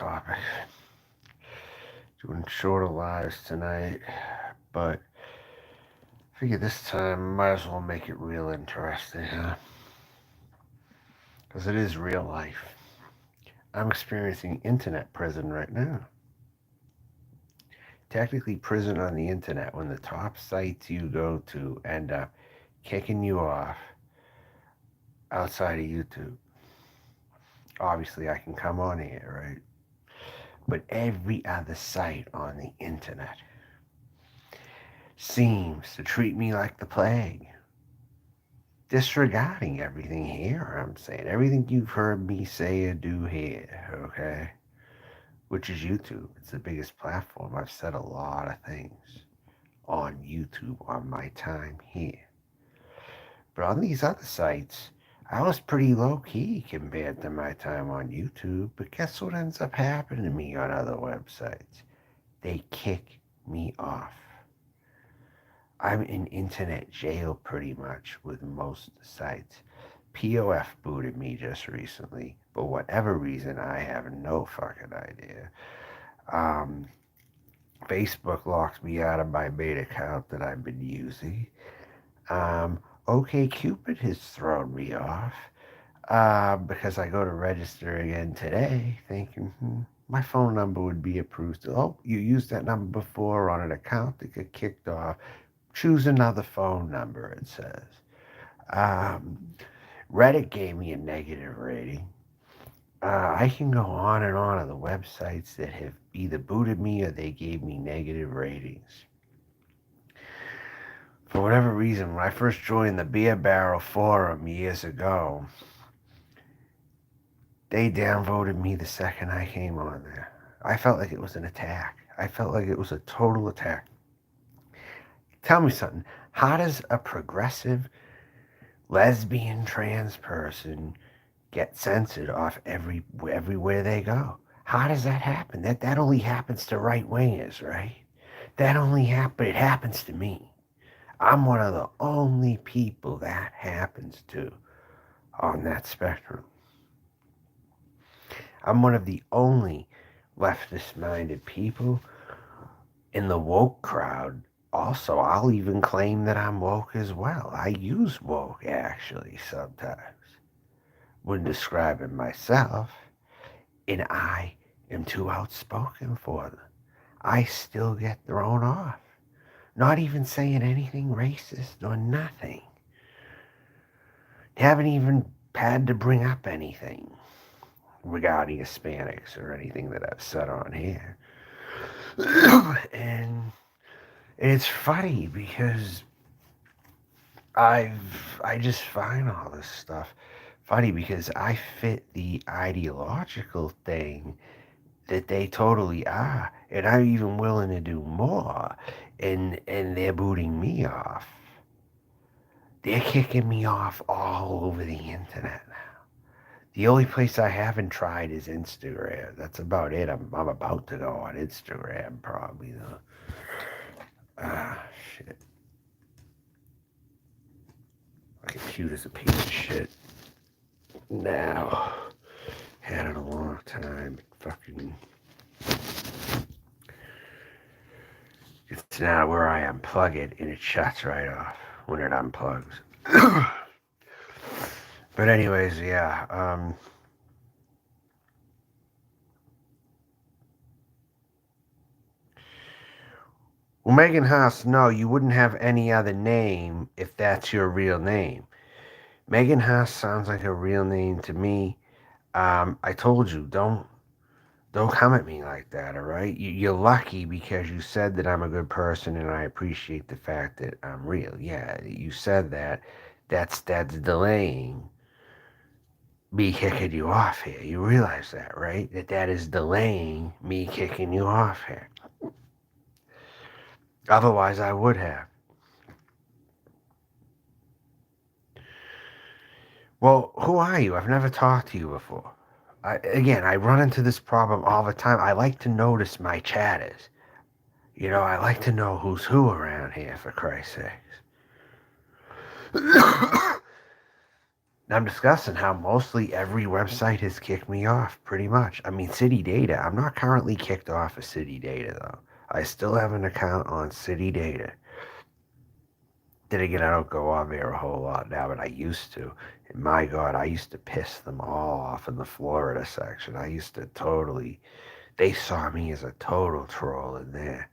topic. Doing shorter lives tonight, but I figure this time might as well make it real interesting, huh? Because it is real life. I'm experiencing internet prison right now. Technically, prison on the internet when the top sites you go to end up kicking you off outside of YouTube. Obviously, I can come on here, right? But every other site on the internet seems to treat me like the plague, disregarding everything here. I'm saying everything you've heard me say or do here, okay? Which is YouTube. It's the biggest platform. I've said a lot of things on YouTube on my time here. But on these other sites, I was pretty low key compared to my time on YouTube. But guess what ends up happening to me on other websites? They kick me off. I'm in internet jail pretty much with most sites. POF booted me just recently, for whatever reason, I have no fucking idea. Um, Facebook locked me out of my main account that I've been using. OKCupid has thrown me off because I go to register again today, thinking my phone number would be approved. Oh, you used that number before on an account that got kicked off. Choose another phone number, it says. Um, Reddit gave me a negative rating. I can go on and on of the websites that have either booted me or they gave me negative ratings. For whatever reason, when I first joined the Beer Barrel Forum years ago, they downvoted me the second I came on there. I felt like it was an attack. I felt like it was a total attack. Tell me something. How does a progressive lesbian trans person get censored off everywhere they go? How does that happen? That only happens to right wingers, right? It happens to me. I'm one of the only people that happens to on that spectrum. I'm one of the only leftist minded people in the woke crowd. Also, I'll even claim that I'm woke as well. I use woke actually sometimes when describing myself, and I am too outspoken for them. I still get thrown off. Not even saying anything racist or nothing. Haven't even had to bring up anything regarding Hispanics or anything that I've said on here. and it's funny because I just find all this stuff funny because I fit the ideological thing that they totally are, and I'm even willing to do more, and they're booting me off. They're kicking me off all over the internet now. The only place I haven't tried is Instagram. That's about it. I'm about to go on Instagram probably though. Shit. My computer's a piece of shit. Now. Had it a long time. Fucking. It's now where I unplug it and it shuts right off when it unplugs. But anyways, yeah. Well, Megan Haas, no, you wouldn't have any other name if that's your real name. Megan Haas sounds like a real name to me. I told you, don't come at me like that, all right? You're lucky because you said that I'm a good person and I appreciate the fact that I'm real. Yeah, you said that. That's delaying me kicking you off here. You realize that, right? That is delaying me kicking you off here. Otherwise, I would have. Well, who are you? I've never talked to you before. I run into this problem all the time. I like to notice my chatters. I like to know who's who around here, for Christ's sakes. I'm discussing how mostly every website has kicked me off, pretty much. I mean, City Data. I'm not currently kicked off of City Data, though. I still have an account on City Data. Then again, I don't go on there a whole lot now, but I used to. And my God, I used to piss them all off in the Florida section. I used to totally. They saw me as a total troll in there.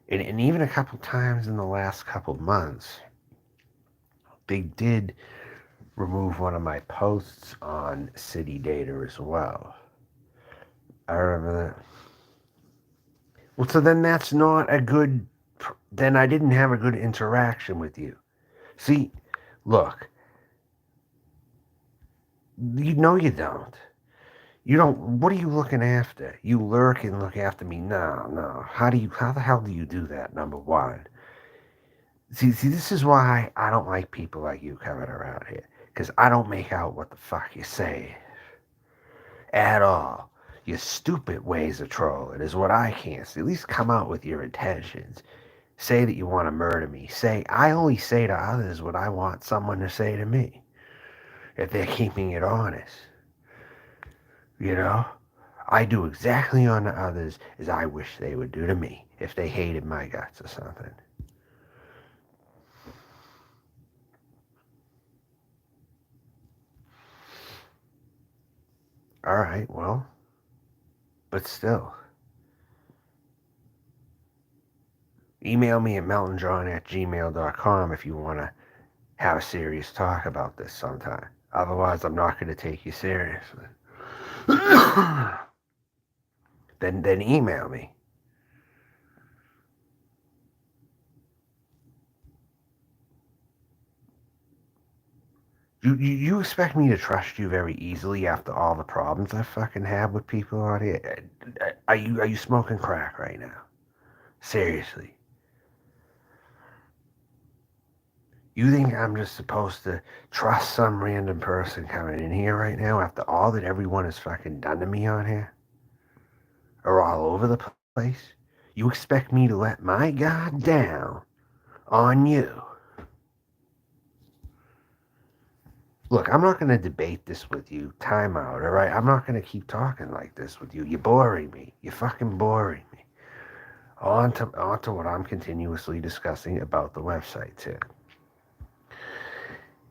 And even a couple times in the last couple months, they did remove one of my posts on City Data as well. I remember that. Well, so then that's not a good. Then I didn't have a good interaction with you. See, look, you know you don't. You don't. What are you looking after? You lurk and look after me. No, no. How do you? How the hell do you do that? Number one. See, this is why I don't like people like you coming around here. Because I don't make out what the fuck you say at all. Your stupid ways of trolling is what I can't see. At least come out with your intentions. Say that you want to murder me. Say, I only say to others what I want someone to say to me. If they're keeping it honest. You know? I do exactly unto others as I wish they would do to me if they hated my guts or something. Alright, well, but still. Email me at meltonjohn@gmail.com if you want to have a serious talk about this sometime. Otherwise, I'm not going to take you seriously. then email me. You expect me to trust you very easily after all the problems I fucking have with people on here? Are you smoking crack right now? Seriously. You think I'm just supposed to trust some random person coming in here right now after all that everyone has fucking done to me on here? Or all over the place? You expect me to let my guard down on you? Look, I'm not going to debate this with you. Time out, all right? I'm not going to keep talking like this with you. You're boring me. You're fucking boring me. On to what I'm continuously discussing about the websites here.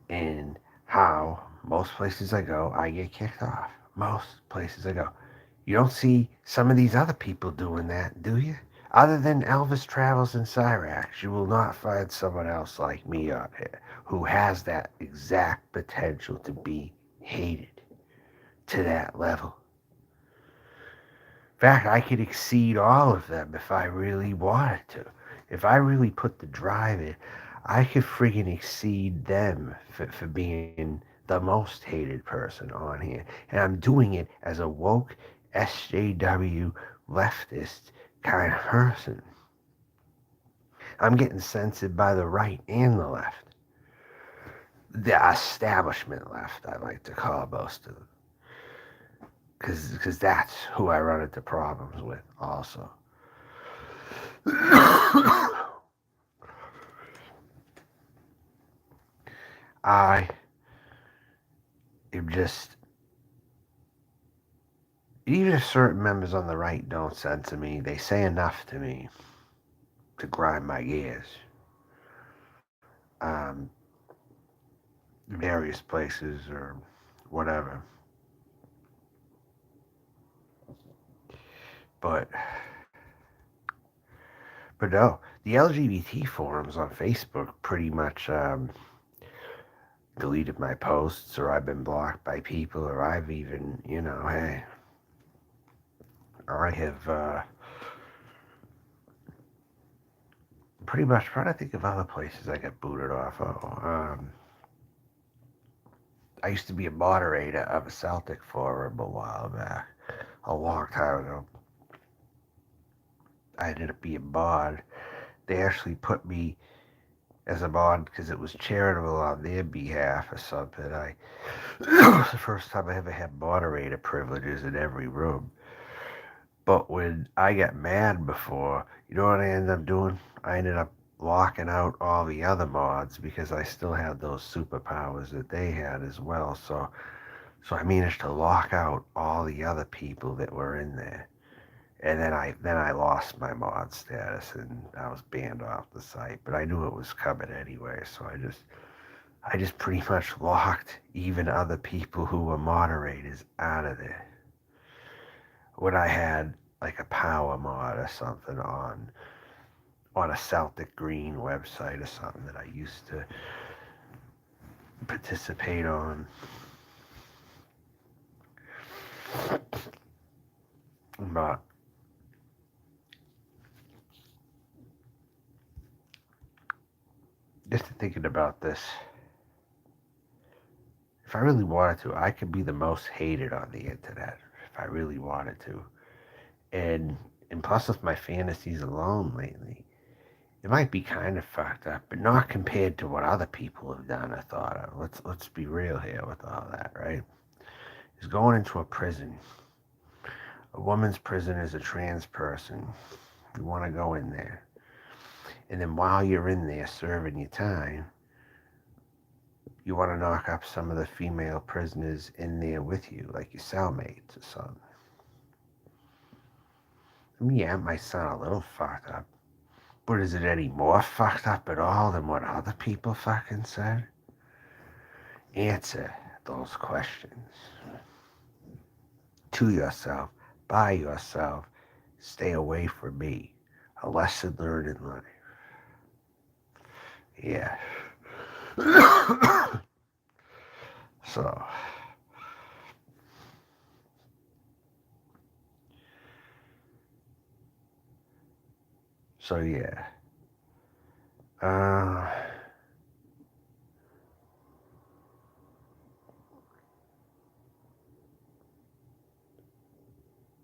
And how most places I go, I get kicked off. Most places I go. You don't see some of these other people doing that, do you? Other than Elvis Travels in Cyrax, you will not find someone else like me on here who has that exact potential to be hated to that level. In fact, I could exceed all of them if I really wanted to. If I really put the drive in, I could friggin' exceed them for being the most hated person on here. And I'm doing it as a woke SJW leftist kind of person. I'm getting censored by the right and the left. The establishment left, I like to call most of them. Because that's who I run into problems with also. I am just, even if certain members on the right don't censor me, they say enough to me to grind my gears. Um, Various places or whatever. But no, the LGBT forums on Facebook pretty much deleted my posts, or I've been blocked by people, or I've even, hey, or I have pretty much trying to think of other places I got booted off of. I used to be a moderator of a Celtic forum a while back, a long time ago. I ended up being mod. They actually put me as a mod because it was charitable on their behalf or something. It was the first time I ever had moderator privileges in every room. But when I got mad before, you know what I ended up doing? I ended up locking out all the other mods because I still had those superpowers that they had as well. So I managed to lock out all the other people that were in there. And then I lost my mod status and I was banned off the site. But I knew it was coming anyway, so I just pretty much locked even other people who were moderators out of there. When I had like a power mod or something on a Celtic Green website or something that I used to participate on. But just thinking about this, if I really wanted to, I could be the most hated on the internet if I really wanted to. And and plus with my fantasies alone lately, it might be kind of fucked up, but not compared to what other people have done or thought of. Let's be real here with all that, right? Is going into a prison. A woman's prison is a trans person. You want to go in there. And then while you're in there serving your time, you want to knock up some of the female prisoners in there with you, like your cellmates or something. I mean, yeah, it might sound a little fucked up, but is it any more fucked up at all than what other people fucking said? Answer those questions to yourself, by yourself. Stay away from me. A lesson learned in life. Yeah. So, yeah. Uh,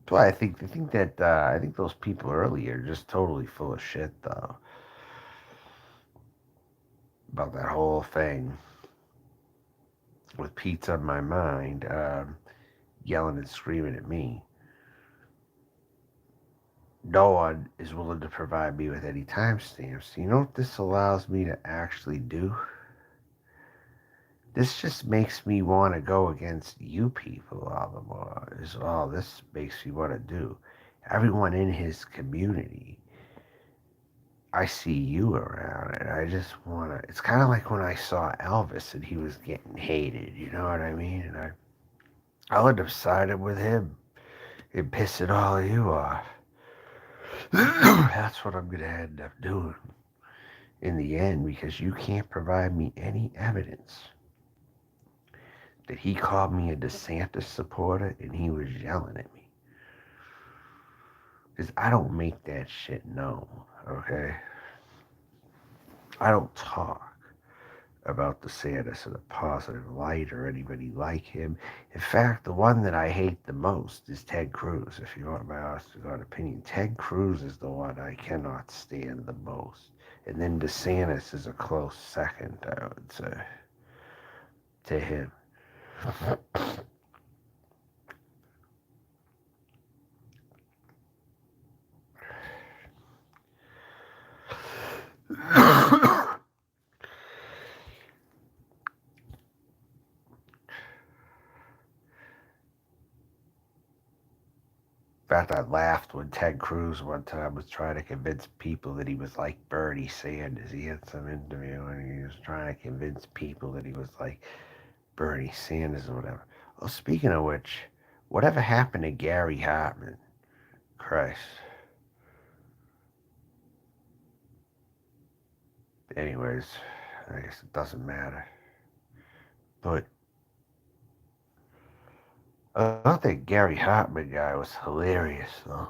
so I think those people earlier are just totally full of shit though about that whole thing with pizza on my mind, yelling and screaming at me. No one is willing to provide me with any timestamps. You know what this allows me to actually do? This just makes me want to go against you people all the more, is all this makes me want to do. Everyone in his community, I see you around, and I just want to. It's kind of like when I saw Elvis and he was getting hated, you know what I mean? And I would have sided with him and pissing all of you off. That's what I'm going to end up doing in the end because you can't provide me any evidence that he called me a DeSantis supporter and he was yelling at me. Because I don't make that shit known, okay? I don't talk about DeSantis in a positive light or anybody like him. In fact, the one that I hate the most is Ted Cruz. If you want my honest to God opinion, Ted Cruz is the one I cannot stand the most. And then DeSantis is a close second, I would say, to him. In fact, I laughed when Ted Cruz one time was trying to convince people that he was like Bernie Sanders. He had some interview and he was trying to convince people that he was like Bernie Sanders or whatever. Well, speaking of which, whatever happened to Gary Hartman? Christ. Anyways, I guess it doesn't matter. But I thought that Gary Hartman guy was hilarious, though.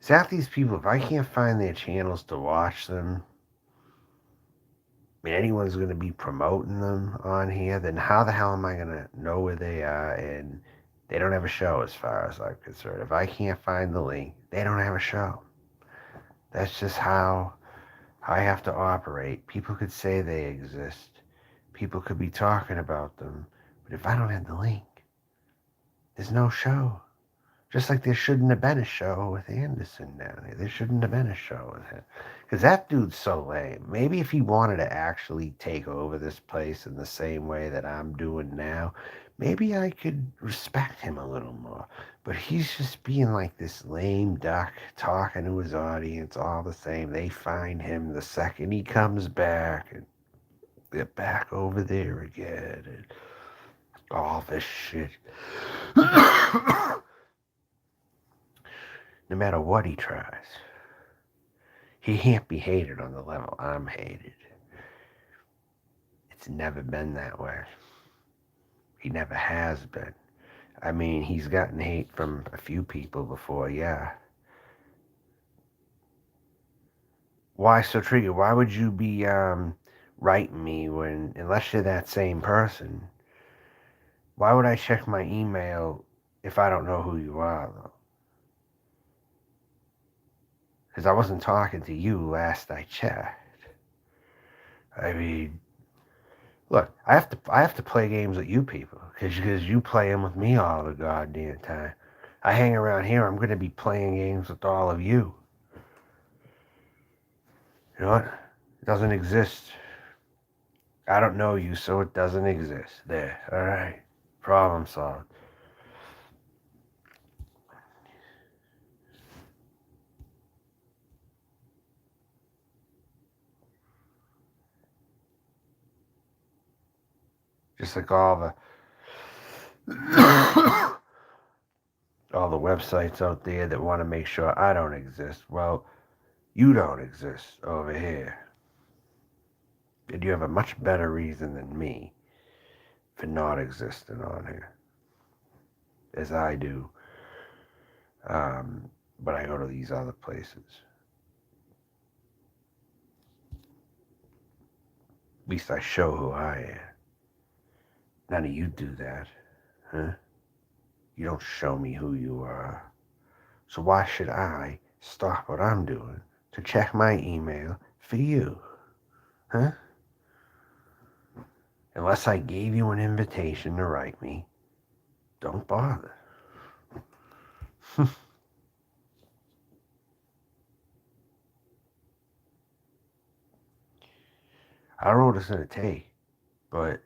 Is that these people, if I can't find their channels to watch them, I mean, anyone's going to be promoting them on here, then how the hell am I going to know where they are? And they don't have a show as far as I'm concerned. If I can't find the link, they don't have a show. That's just how I have to operate. People could say they exist. People could be talking about them. But if I don't have the link, there's no show. Just like there shouldn't have been a show with Anderson down there. There shouldn't have been a show with him. Because that dude's so lame. Maybe if he wanted to actually take over this place in the same way that I'm doing now, maybe I could respect him a little more. But he's just being like this lame duck, talking to his audience all the same. They find him the second he comes back, and they're back over there again, and all this shit. No matter what he tries, he can't be hated on the level I'm hated. It's never been that way. He never has been. I mean, he's gotten hate from a few people before, yeah. Why so triggered? Why would you be writing me when, unless you're that same person, why would I check my email if I don't know who you are, though? Because I wasn't talking to you last I checked. I mean, look, I have to play games with you people because you play them with me all the goddamn time. I hang around here, I'm gonna be playing games with all of you. You know what? It doesn't exist. I don't know you, so it doesn't exist. There, all right. Problem solved. Just like all the websites out there that want to make sure I don't exist. Well, you don't exist over here. And you have a much better reason than me for not existing on here, as I do. But I go to these other places. At least I show who I am. None of you do that, huh? You don't show me who you are. So why should I stop what I'm doing to check my email for you, huh? Unless I gave you an invitation to write me, don't bother. I don't know what it's going to take, but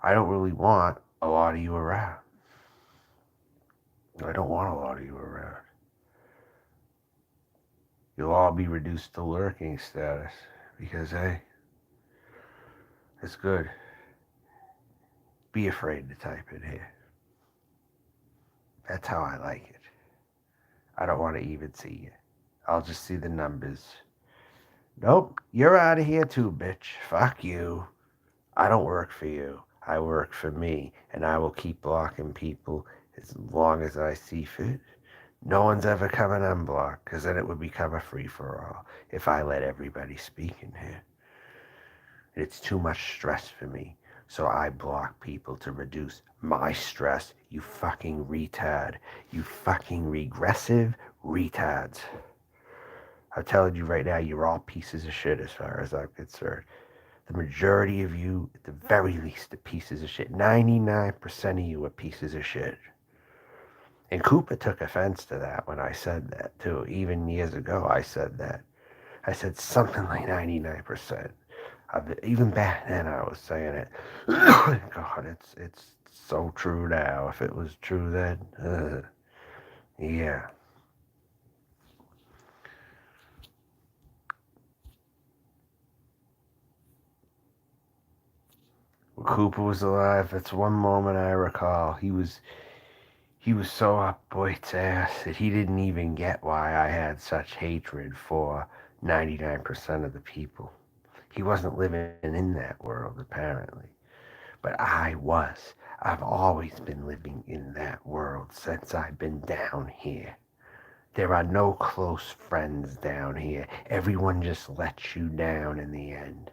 I don't really want a lot of you around. I don't want a lot of you around. You'll all be reduced to lurking status because, hey, it's good. Be afraid to type it here. That's how I like it. I don't want to even see you. I'll just see the numbers. Nope, you're out of here too, bitch. Fuck you. I don't work for you. I work for me, and I will keep blocking people as long as I see fit. No one's ever coming unblocked, because then it would become a free-for-all if I let everybody speak in here. It's too much stress for me, so I block people to reduce my stress, you fucking retard. You fucking regressive retards. I'm telling you right now, you're all pieces of shit as far as I'm concerned. The majority of you, at the very least, are pieces of shit. 99% of you are pieces of shit. And Cooper took offense to that when I said that, too. Even years ago, I said that. I said something like 99%. Even back then, I was saying it. God, it's so true now. If it was true then, yeah. When Cooper was alive, that's one moment I recall. He was so up Boyd's ass that he didn't even get why I had such hatred for 99% of the people. He wasn't living in that world, apparently. But I was. I've always been living in that world since I've been down here. There are no close friends down here. Everyone just lets you down in the end.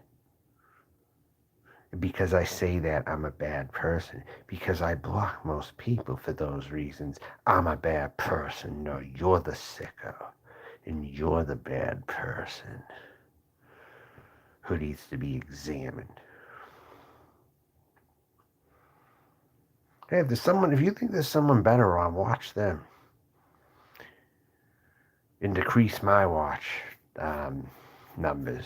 Because I say that, I'm a bad person. Because I block most people for those reasons. I'm a bad person. No, you're the sicko. And you're the bad person who needs to be examined. Hey, if you think there's someone better on, watch them. And decrease my watch numbers,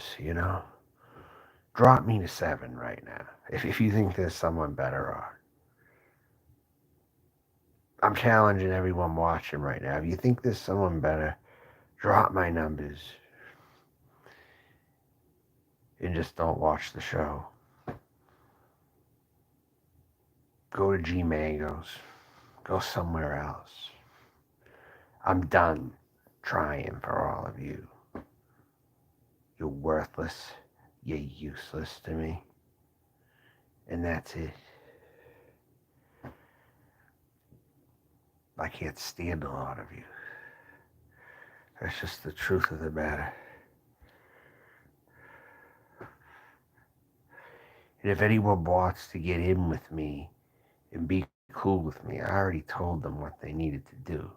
Drop me to 7 right now. If you think there's someone better on. I'm challenging everyone watching right now. If you think there's someone better, drop my numbers and just don't watch the show. Go to G Mangos. Go somewhere else. I'm done trying for all of you. You're worthless. You're useless to me. And that's it. I can't stand a lot of you. That's just the truth of the matter. And if anyone wants to get in with me and be cool with me, I already told them what they needed to do.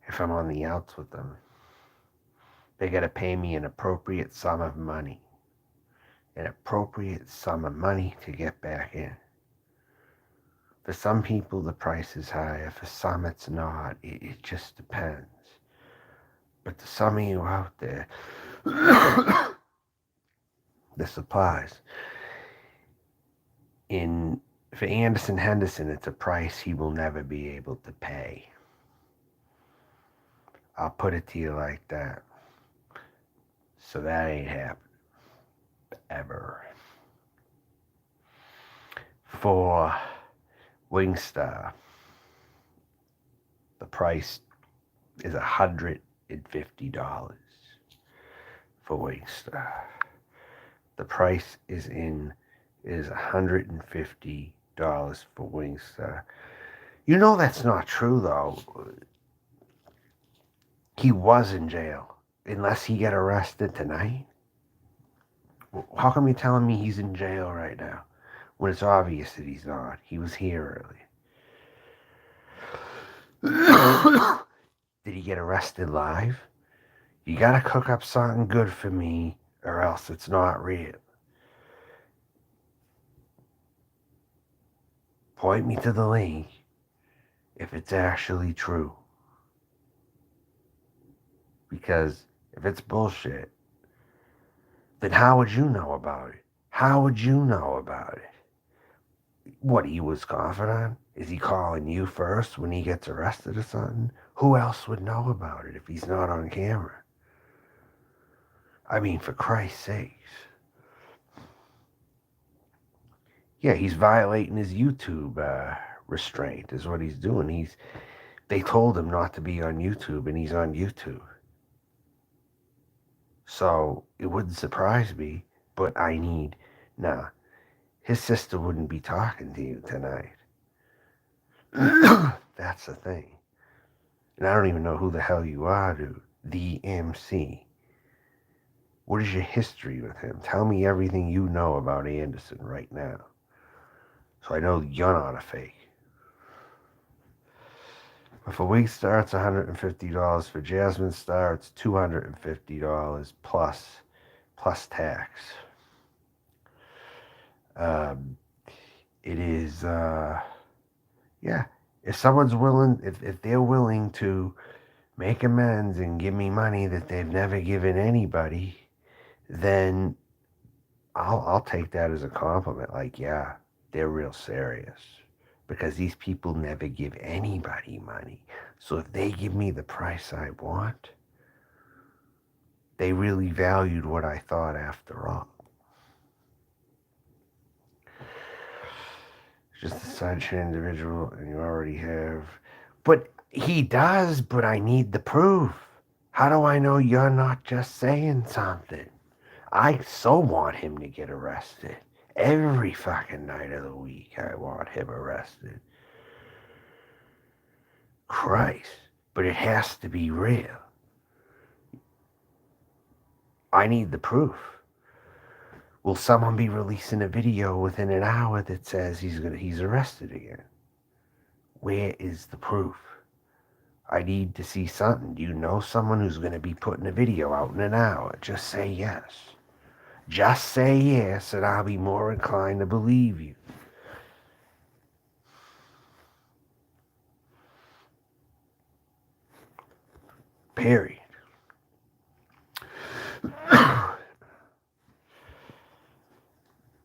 If I'm on the outs with them, they got to pay me an appropriate sum of money. An appropriate sum of money to get back in. For some people, the price is higher. For some, it's not. It just depends. But to some of you out there, this applies. For Anderson Henderson, it's a price he will never be able to pay. I'll put it to you like that. So that ain't happening. Ever. For Wingstar, the price is $150 for Wingstar. The price is $150 for Wingstar. You know that's not true though. He was in jail. Unless he get arrested tonight. How come you're telling me he's in jail right now? When it's obvious that he's not. He was here early. Did he get arrested live? You gotta cook up something good for me or else it's not real. Point me to the link if it's actually true. Because if it's bullshit, then how would you know about it? How would you know about it? What, he was confident? Is he calling you first when he gets arrested or something? Who else would know about it if he's not on camera? I mean, for Christ's sakes. Yeah, he's violating his YouTube restraint is what he's doing. They told him not to be on YouTube, and he's on YouTube. So it wouldn't surprise me, but his sister wouldn't be talking to you tonight. That's the thing. And I don't even know who the hell you are, dude. The MC. What is your history with him? Tell me everything you know about Anderson right now. So I know you're not a fake. But for Wingstar, it's $150. For Jasmine Star, it's $250 plus tax. It is, if someone's willing, if they're willing to make amends and give me money that they've never given anybody, then I'll take that as a compliment. Like, yeah, they're real serious. Because these people never give anybody money. So if they give me the price I want, they really valued what I thought after all. Just a side-chain individual, and you already have. But he does, but I need the proof. How do I know you're not just saying something? I so want him to get arrested. Every fucking night of the week, I want him arrested. Christ, but it has to be real. I need the proof. Will someone be releasing a video within an hour that says he's arrested again? Where is the proof? I need to see something. Do you know someone who's going to be putting a video out in an hour? Just say yes. Just say yes, and I'll be more inclined to believe you. Period.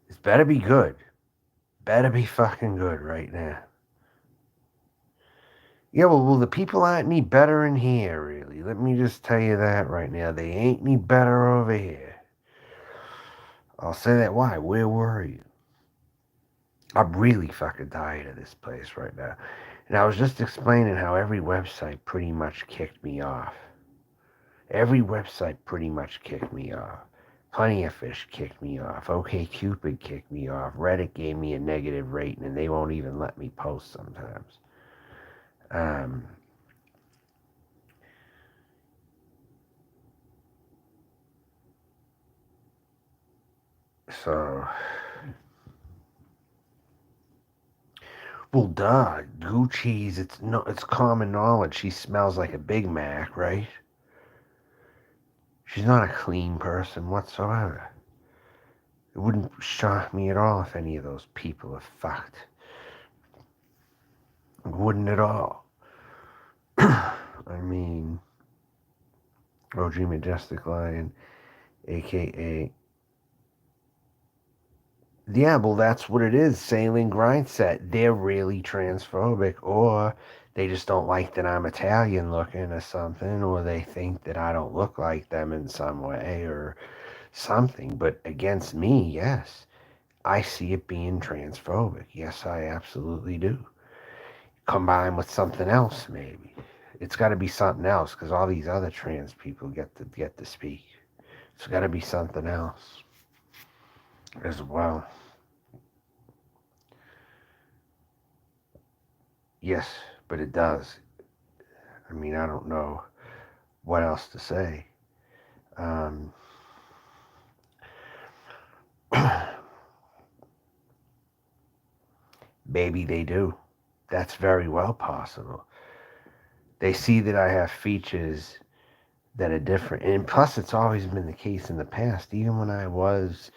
It's better be good. Better be fucking good right now. Yeah, well, the people aren't any better in here, really. Let me just tell you that right now. They ain't any better over here. I'll say that. Why? Where were you? I'm really fucking tired of this place right now. And I was just explaining how every website pretty much kicked me off. Every website pretty much kicked me off. Plenty of Fish kicked me off. OkCupid kicked me off. Reddit gave me a negative rating, and they won't even let me post sometimes. So, well, duh. Gucci's. It's common knowledge. She smells like a Big Mac, right? She's not a clean person whatsoever. It wouldn't shock me at all if any of those people are fucked. It wouldn't at all. I mean, OG Majestic Lion, aka. Yeah, well, that's what it is. Sailing Grind Set. They're really transphobic, or they just don't like that I'm Italian looking or something, or they think that I don't look like them in some way or something. But against me, yes, I see it being transphobic. Yes, I absolutely do. Combined with something else, maybe. It's got to be something else because all these other trans people get to speak. It's got to be something else as well. Yes, but it does. I mean, I don't know what else to say. Maybe they do. That's very well possible. They see that I have features that are different. And plus, it's always been the case in the past. Even when I was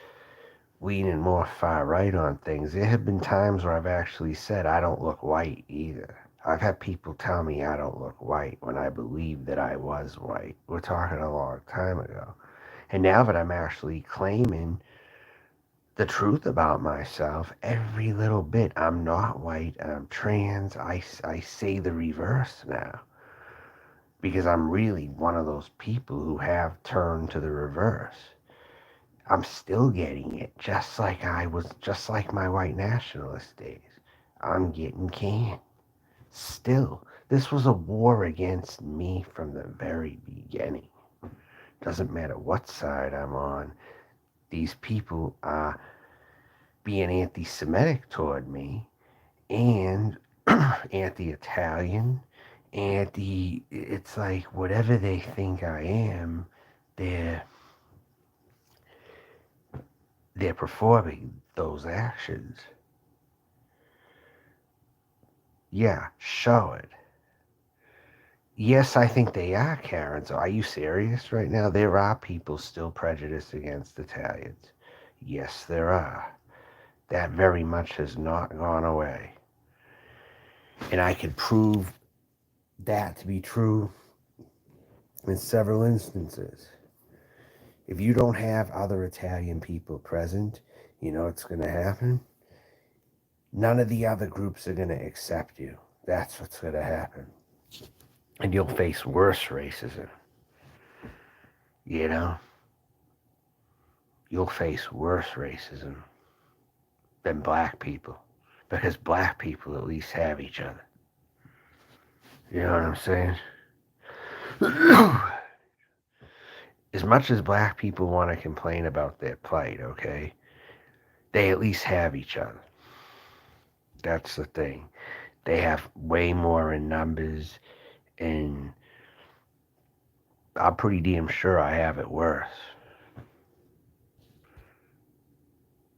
leaning more far right on things, there have been times where I've actually said I don't look white either. I've had people tell me I don't look white when I believed that I was white. We're talking a long time ago. And now that I'm actually claiming the truth about myself, every little bit, I'm not white, I'm trans, I say the reverse now. Because I'm really one of those people who have turned to the reverse. I'm still getting it, just like my white nationalist days. I'm getting canned. Still, this was a war against me from the very beginning. Doesn't matter what side I'm on. These people are being anti-Semitic toward me and anti-Italian, it's like whatever they think I am, they're performing those actions. Yeah, show it. Yes, I think they are, Karen. So are you serious right now? There are people still prejudiced against Italians. Yes, there are. That very much has not gone away. And I can prove that to be true in several instances. If you don't have other Italian people present, you know what's going to happen? None of the other groups are going to accept you. That's what's going to happen. And you'll face worse racism. You know? You'll face worse racism than black people. Because black people at least have each other. You know what I'm saying? As much as black people want to complain about their plight, okay? They at least have each other. That's the thing. They have way more in numbers, and I'm pretty damn sure I have it worse.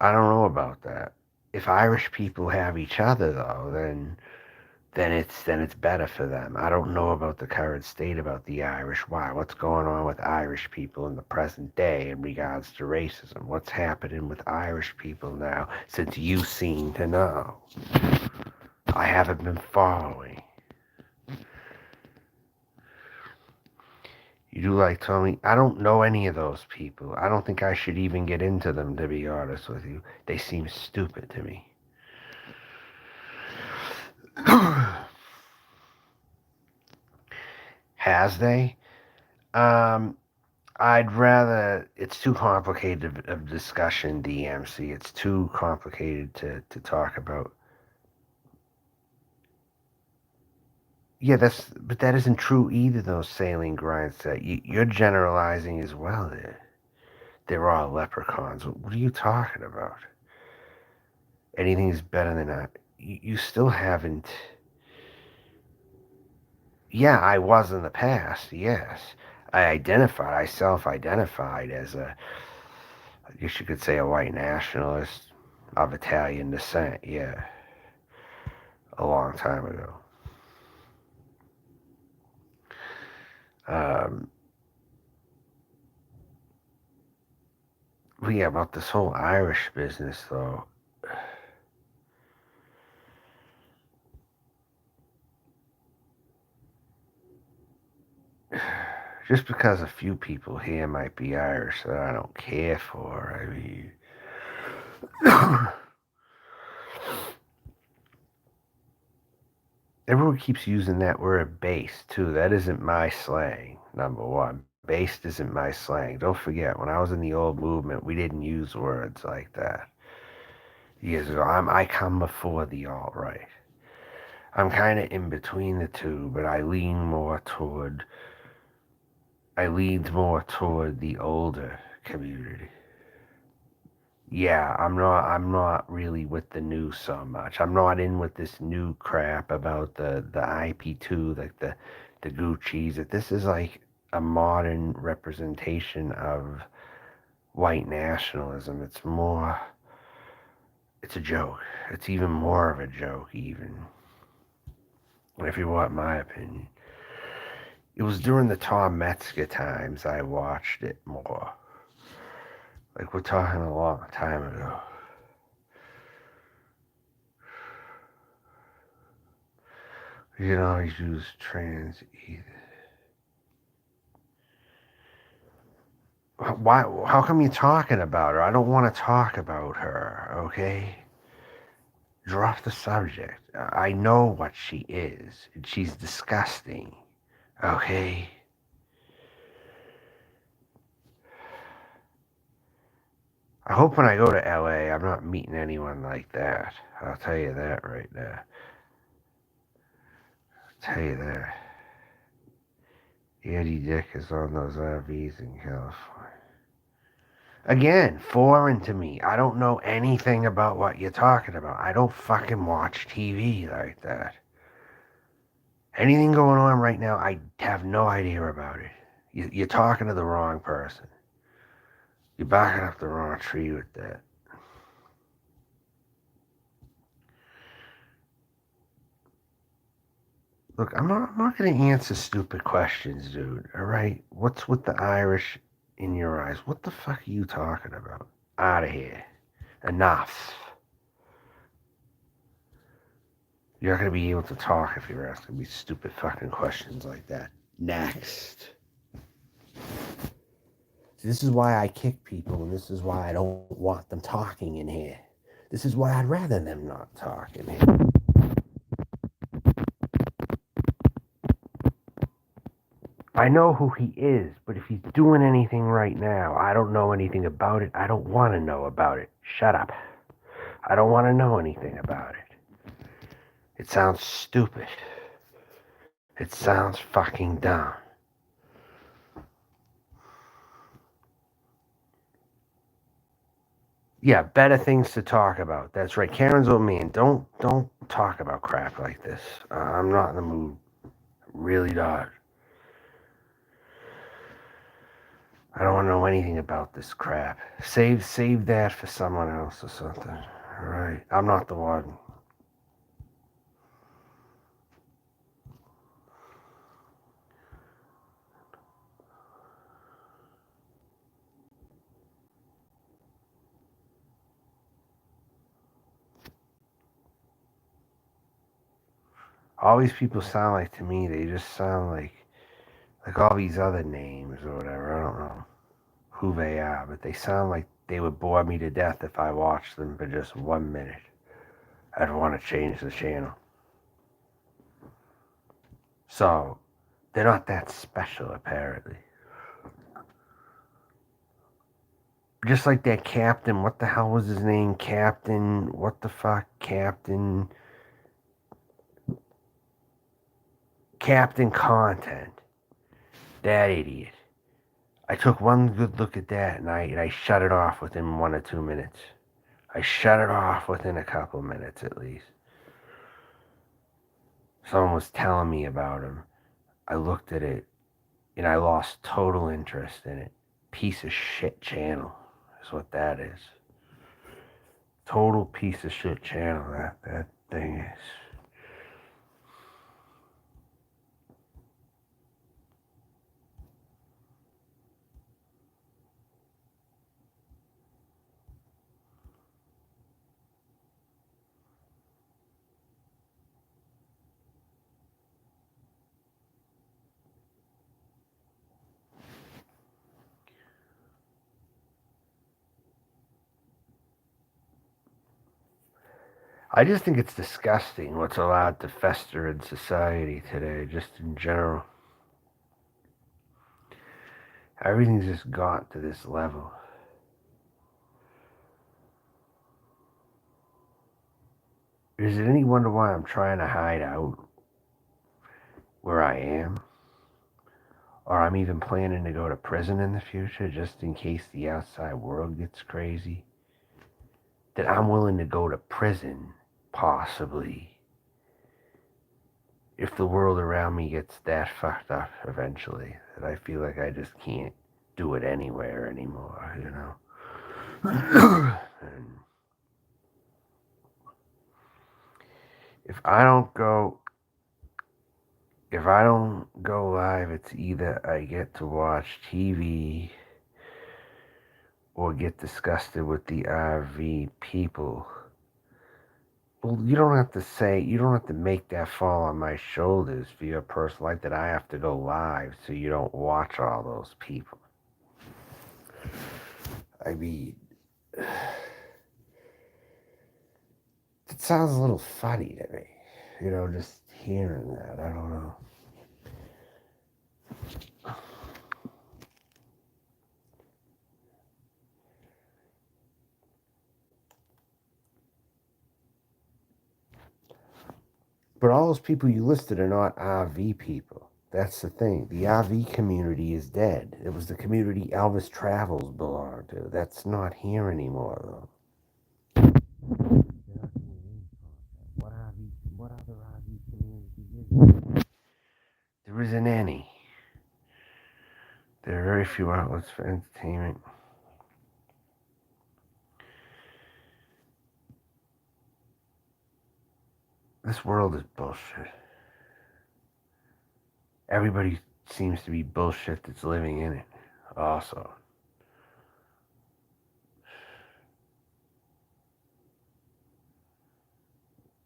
I don't know about that. If Irish people have each other, though, then it's better for them. I don't know about the current state about the Irish. Why? What's going on with Irish people in the present day in regards to racism? What's happening with Irish people now since you seem to know? I haven't been following. You do like Tony? I don't know any of those people. I don't think I should even get into them, to be honest with you. They seem stupid to me. Has they? Um, I'd rather. It's too complicated of discussion, DMC. It's too complicated to talk about. Yeah, but that isn't true either, though, Saline Grind said. You're generalizing as well there. They're all leprechauns. What are you talking about? Anything's better than that. You still haven't. Yeah, I was in the past, yes. I self identified as I guess you could say, a white nationalist of Italian descent, yeah, a long time ago. Um, but yeah, about this whole Irish business, though. Just because a few people here might be Irish that I don't care for, I mean. Everyone keeps using that word based, too. That isn't my slang, number one. Based isn't my slang. Don't forget, when I was in the old movement, we didn't use words like that. Years ago, I come before the alt right. I'm kind of in between the two, but I leaned more toward the older community. Yeah, I'm not really with the new so much. I'm not in with this new crap about the IP2, like the Gucci's. That this is like a modern representation of white nationalism. It's a joke. It's even more of a joke, even if you want my opinion. It was during the Tom Metzger times I watched it more. Like, we're talking a long time ago. You can always use trans either. Why? How come you're talking about her? I don't want to talk about her, okay? Drop the subject. I know what she is. She's disgusting, okay? I hope when I go to LA, I'm not meeting anyone like that. I'll tell you that right now. I'll tell you that. Andy Dick is on those RVs in California. Again, foreign to me. I don't know anything about what you're talking about. I don't fucking watch TV like that. Anything going on right now, I have no idea about it. You're talking to the wrong person. You're backing up the wrong tree with that. Look, I'm not going to answer stupid questions, dude. All right? What's with the Irish in your eyes? What the fuck are you talking about? Out of here. Enough. You're not going to be able to talk if you're asking me stupid fucking questions like that. Next. This is why I kick people, and this is why I don't want them talking in here. This is why I'd rather them not talk in here. I know who he is, but if he's doing anything right now, I don't know anything about it. I don't want to know about it. Shut up. I don't want to know anything about it. It sounds stupid. It sounds fucking dumb. Yeah, better things to talk about. That's right. Karen's old man. Don't talk about crap like this. I'm not in the mood. Really not. I don't want to know anything about this crap. Save that for someone else or something. All right. I'm not the one. All these people sound like, to me, they just sound like all these other names or whatever. I don't know who they are, but they sound like they would bore me to death if I watched them for just 1 minute. I'd want to change the channel. So, they're not that special, apparently. Just like that Captain, what the hell was his name? Captain, what the fuck? Captain Content. That idiot. I took one good look at that and I shut it off within 1 or 2 minutes. I shut it off within a couple minutes at least. Someone was telling me about him. I looked at it and I lost total interest in it. Piece of shit channel is what that is. Total piece of shit channel that thing is. I just think it's disgusting what's allowed to fester in society today, just in general. Everything's just got to this level. Is it any wonder why I'm trying to hide out where I am? Or I'm even planning to go to prison in the future just in case the outside world gets crazy? That I'm willing to go to prison, possibly, if the world around me gets that fucked up eventually, that I feel like I just can't do it anywhere anymore, you know? And if I don't go live, it's either I get to watch TV or get disgusted with the RV people. Well, you don't have to make that fall on my shoulders for your personal life that I have to go live so you don't watch all those people. I mean, it sounds a little funny to me, just hearing that. I don't know. But all those people you listed are not RV people. That's the thing. The RV community is dead. It was the community Elvis Travels belonged to. That's not here anymore, though. What other RV community is there? There isn't any. There are very few outlets for entertainment. This world is bullshit. Everybody seems to be bullshit that's living in it, also.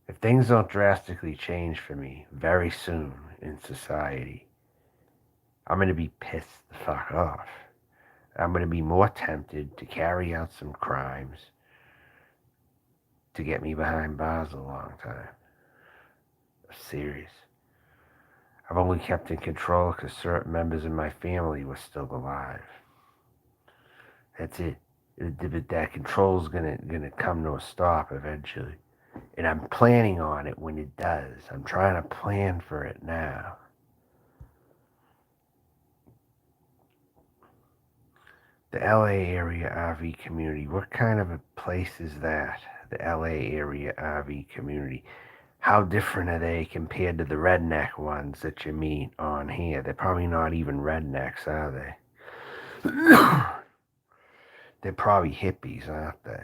If things don't drastically change for me very soon in society, I'm going to be pissed the fuck off. I'm going to be more tempted to carry out some crimes to get me behind bars a long time. Serious. I've only kept in control because certain members of my family were still alive. That's it. That control's gonna come to a stop eventually. And I'm planning on it when it does. I'm trying to plan for it now. The LA area RV community. What kind of a place is that? The LA area RV community. How different are they compared to the redneck ones that you meet on here? They're probably not even rednecks, are they? They're probably hippies, aren't they?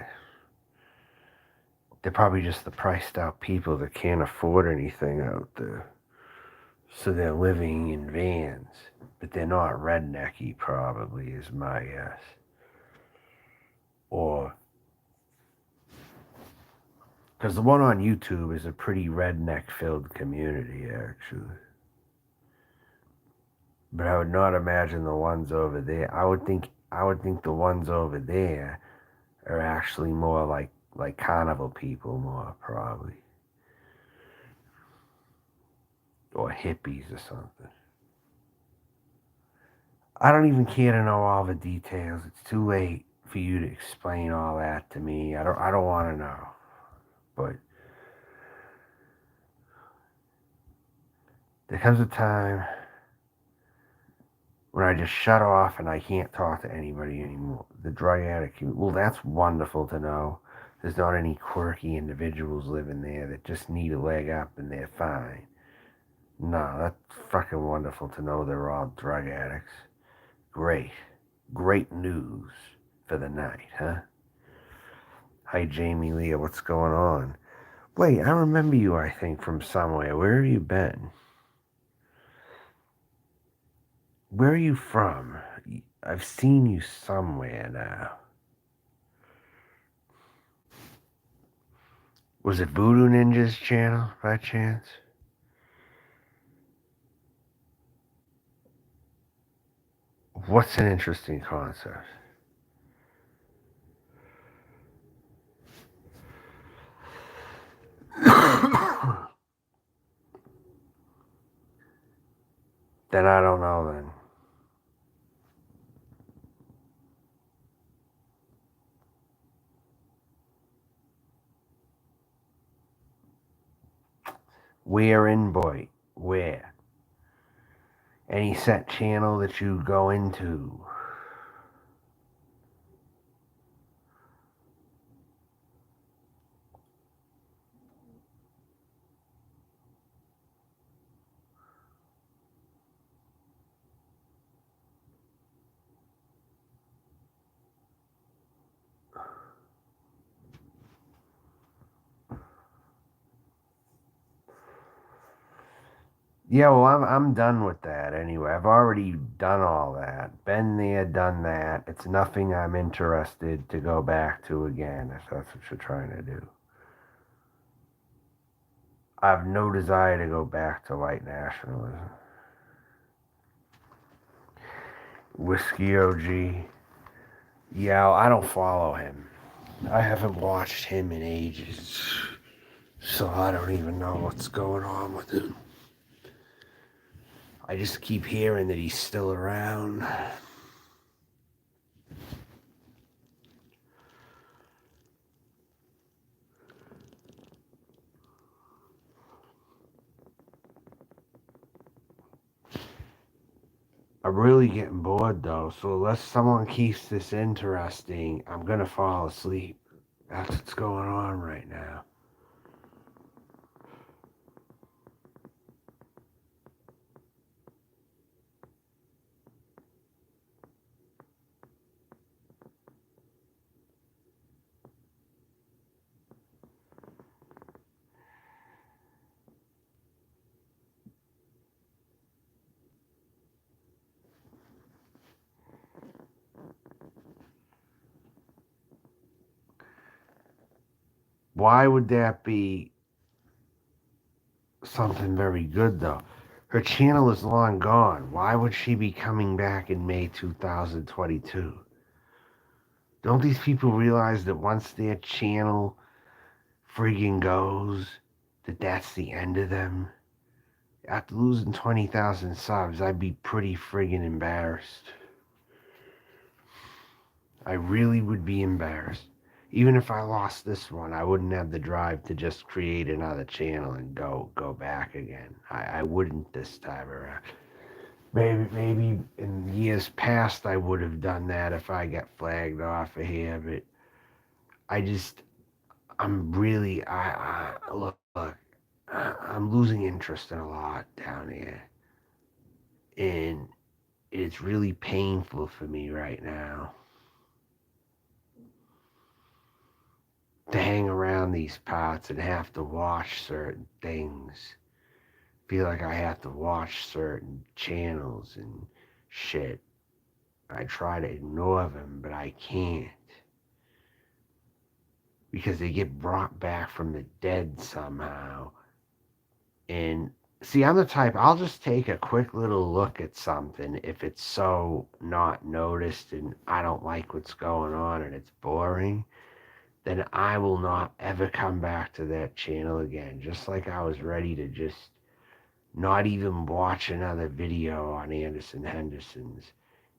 They're probably just the priced out people that can't afford anything out there. So they're living in vans. But they're not rednecky, probably, is my guess. Or, because the one on YouTube is a pretty redneck filled community, actually. But I would not imagine the ones over there. I would think the ones over there are actually more like carnival people, more probably, or hippies or something. I don't even care to know all the details. It's too late for you to explain all that to me. I don't want to know. But there comes a time when I just shut off and I can't talk to anybody anymore. The drug addict, well, that's wonderful to know. There's not any quirky individuals living there that just need a leg up and they're fine. No, that's fucking wonderful to know they're all drug addicts. Great. Great news for the night, huh? Hi, Jamie Leah, what's going on? Wait, I remember you, I think, from somewhere. Where have you been? Where are you from? I've seen you somewhere now. Was it Voodoo Ninja's channel, by chance? What's an interesting concept? Then I don't know then. Where in Boy? Where? Any set channel that you go into? Yeah, well, I'm done with that anyway. I've already done all that. Been there, done that. It's nothing I'm interested to go back to again, if that's what you're trying to do. I have no desire to go back to white nationalism. Whiskey OG. Yeah, I don't follow him. I haven't watched him in ages. So I don't even know what's going on with him. I just keep hearing that he's still around. I'm really getting bored though, so unless someone keeps this interesting, I'm gonna fall asleep. That's what's going on right now. Why would that be something very good though? Her channel is long gone. Why would she be coming back in May 2022? Don't these people realize that once their channel friggin' goes, that that's the end of them? After losing 20,000 subs, I'd be pretty friggin' embarrassed. I really would be embarrassed. Even if I lost this one, I wouldn't have the drive to just create another channel and go back again. I wouldn't this time around. Maybe in years past I would have done that if I got flagged off of here, but I just I'm really I look I'm losing interest in a lot down here, and it's really painful for me right now to hang around these parts and have to watch certain things. Feel like I have to watch certain channels and shit. I try to ignore them, but I can't. Because they get brought back from the dead somehow. And See, I'm the type, I'll just take a quick little look at something if it's so not noticed and I don't like what's going on and it's boring, then I will not ever come back to that channel again. Just like I was ready to just not even watch another video on Anderson Henderson's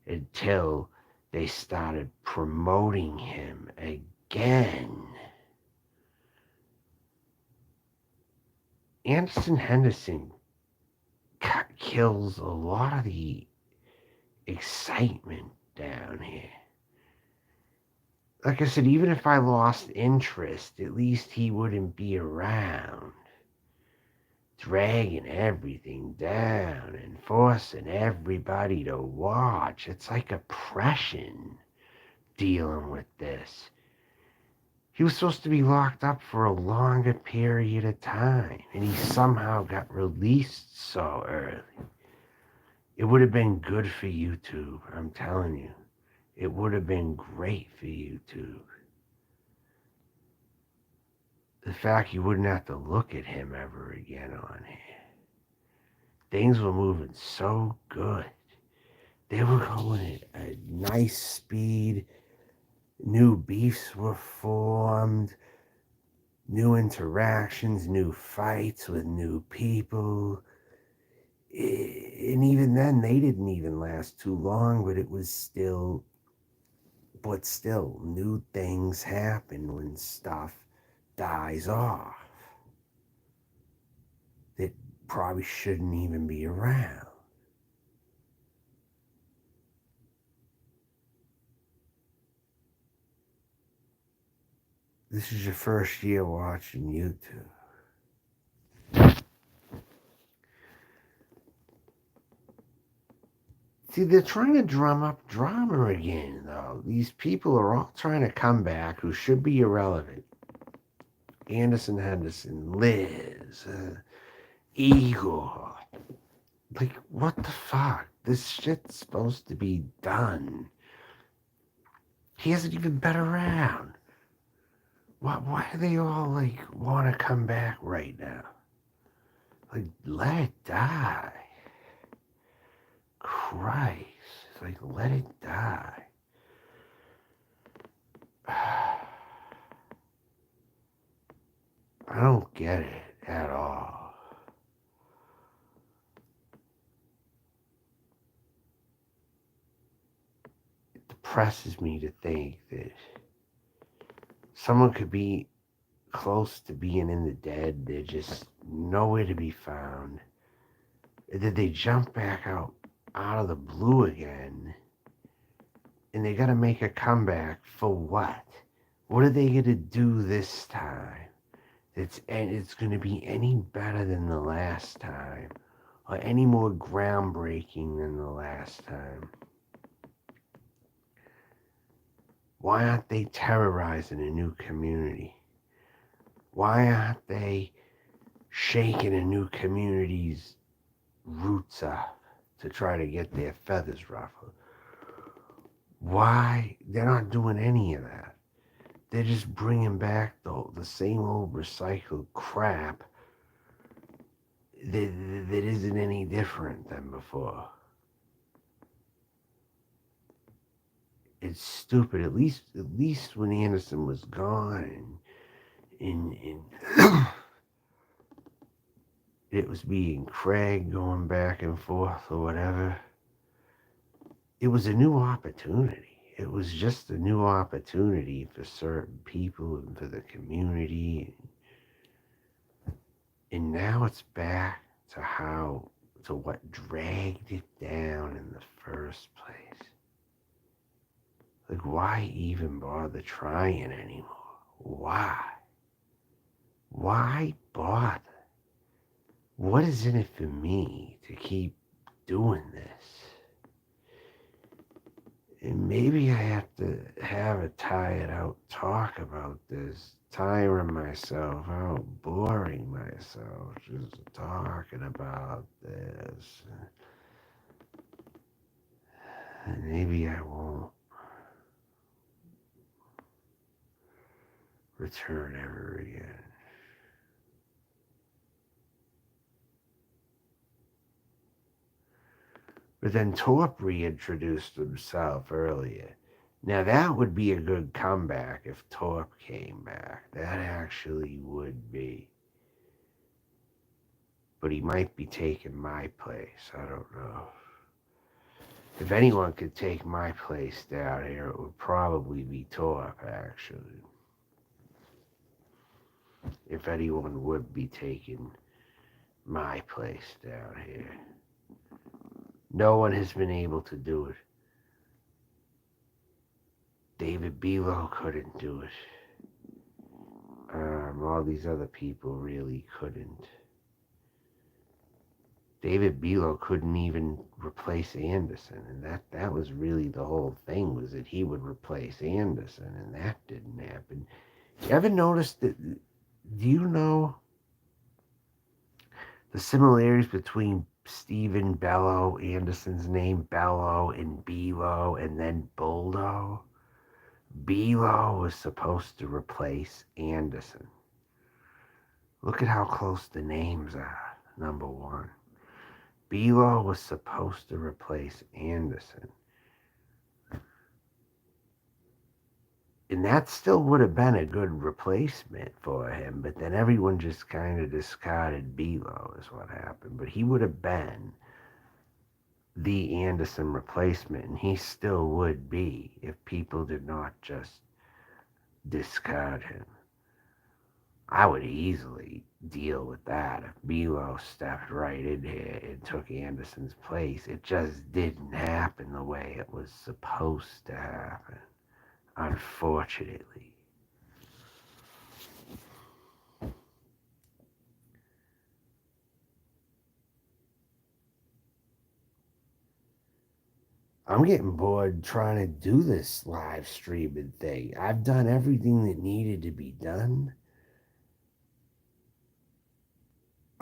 until they started promoting him again. Anderson Henderson kills a lot of the excitement down here. Like I said, even if I lost interest, at least he wouldn't be around, dragging everything down and forcing everybody to watch. It's like oppression dealing with this. He was supposed to be locked up for a longer period of time, and he somehow got released so early. It would have been good for YouTube, I'm telling you. It would have been great for YouTube. The fact you wouldn't have to look at him ever again on here. Things were moving so good. They were going at a nice speed. New beefs were formed. New interactions, new fights with new people. And even then, they didn't even last too long, but still, new things happen when stuff dies off that probably shouldn't even be around. This is your first year watching YouTube. See, they're trying to drum up drama again, though. These people are all trying to come back who should be irrelevant. Anderson Henderson, Liz, Igor. Like, what the fuck? This shit's supposed to be done. He hasn't even been around. Why do they all, like, want to come back right now? Like, let it die. Christ. Like, let it die. I don't get it at all. It depresses me to think that someone could be close to being in the dead. They're just nowhere to be found. That they jump back out of the blue again, and they gotta make a comeback for what? What are they gonna do this time? It's gonna be any better than the last time, or any more groundbreaking than the last time? Why aren't they terrorizing a new community? Why aren't they shaking a new community's roots up to try to get their feathers ruffled? Why? They're not doing any of that. They're just bringing back the same old recycled crap that isn't any different than before. It's stupid. At least when Anderson was gone and it was being Craig going back and forth or whatever, it was a new opportunity. It was just a new opportunity for certain people and for the community. And now it's back to what dragged it down in the first place. Like, why even bother trying anymore? Why? Why bother? What is in it for me to keep doing this? And maybe I have to have a tired out talk about this, tiring myself out, boring myself, just talking about this. And maybe I won't return ever again. But then Torp reintroduced himself earlier. Now that would be a good comeback if Torp came back. That actually would be. But he might be taking my place. I don't know. If anyone could take my place down here, it would probably be Torp, actually. If anyone would be taking my place down here. No one has been able to do it. David Belo couldn't do it. All these other people really couldn't. David Belo couldn't even replace Anderson, and that was really the whole thing, was that he would replace Anderson, and that didn't happen. You ever notice that? Do you know the similarities between Stephen Bello, Anderson's name Bello, and Belo, and then Boldo? Belo was supposed to replace Anderson. Look at how close the names are, number one. Belo was supposed to replace Anderson. And that still would have been a good replacement for him, but then everyone just kind of discarded Belo is what happened. But he would have been the Anderson replacement, and he still would be if people did not just discard him. I would easily deal with that if Belo stepped right in here and took Anderson's place. It just didn't happen the way it was supposed to happen, unfortunately. I'm getting bored trying to do this live streaming thing. I've done everything that needed to be done.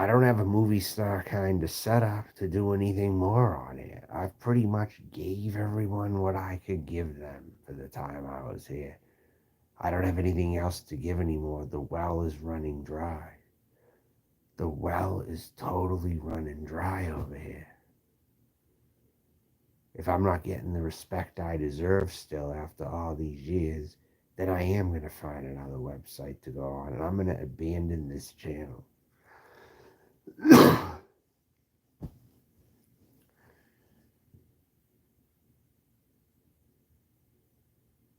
I don't have a movie star kind of setup to do anything more on it. I've pretty much gave everyone what I could give them for the time I was here. I don't have anything else to give anymore. The well is running dry. The well is totally running dry over here. If I'm not getting the respect I deserve still after all these years, then I am going to find another website to go on, and I'm going to abandon this channel.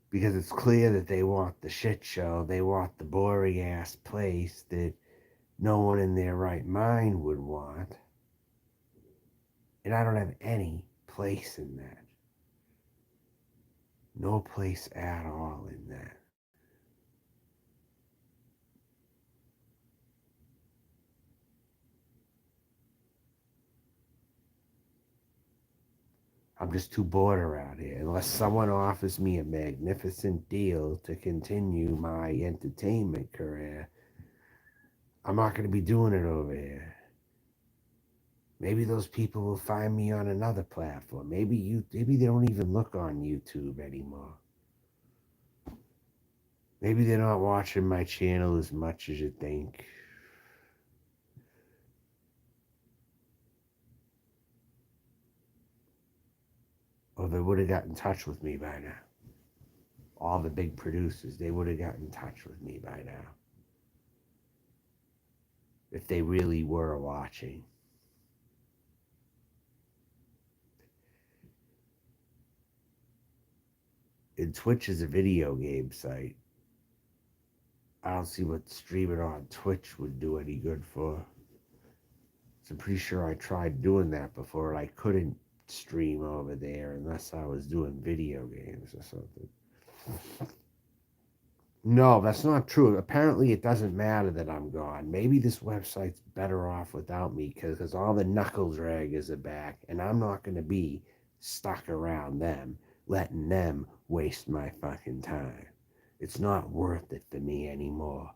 Because it's clear that they want the shit show. They want the boring ass place that no one in their right mind would want. And I don't have any place in that. No place at all in that. I'm just too bored around here. Unless someone offers me a magnificent deal to continue my entertainment career, I'm not going to be doing it over here. Maybe those people will find me on another platform. Maybe they don't even look on YouTube anymore. Maybe they're not watching my channel as much as you think. Or they would have got in touch with me by now. All the big producers, they would have got in touch with me by now. If they really were watching. And Twitch is a video game site. I don't see what streaming on Twitch would do any good for. So I'm pretty sure I tried doing that before, and I couldn't stream over there unless I was doing video games or something. No, that's not true. Apparently, it doesn't matter that I'm gone. Maybe this website's better off without me because all the knuckle draggers are back, and I'm not going to be stuck around them, letting them waste my fucking time. It's not worth it for me anymore.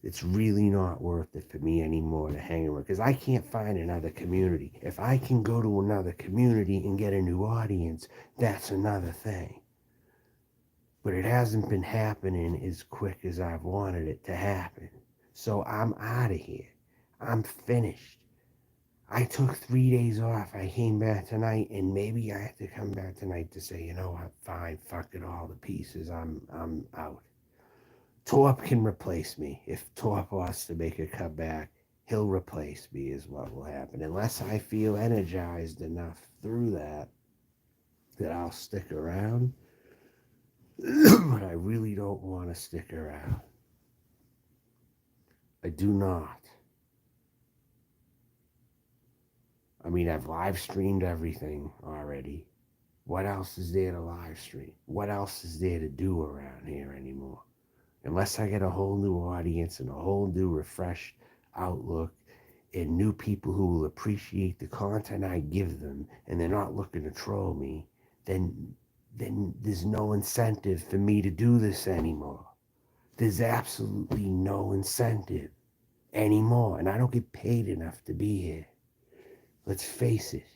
It's really not worth it for me anymore to hang around because I can't find another community. If I can go to another community and get a new audience, that's another thing. But it hasn't been happening as quick as I've wanted it to happen. So I'm out of here. I'm finished. I took 3 days off. I came back tonight, and maybe I have to come back tonight to say, you know what, fine, fuck it all to pieces. I'm out. Torp can replace me. If Torp wants to make a comeback, he'll replace me is what will happen. Unless I feel energized enough through that I'll stick around. But I really don't want to stick around. I do not. I mean, I've live streamed everything already. What else is there to live stream? What else is there to do around here anymore? Unless I get a whole new audience and a whole new refreshed outlook and new people who will appreciate the content I give them and they're not looking to troll me, then there's no incentive for me to do this anymore. There's absolutely no incentive anymore, and I don't get paid enough to be here. Let's face it.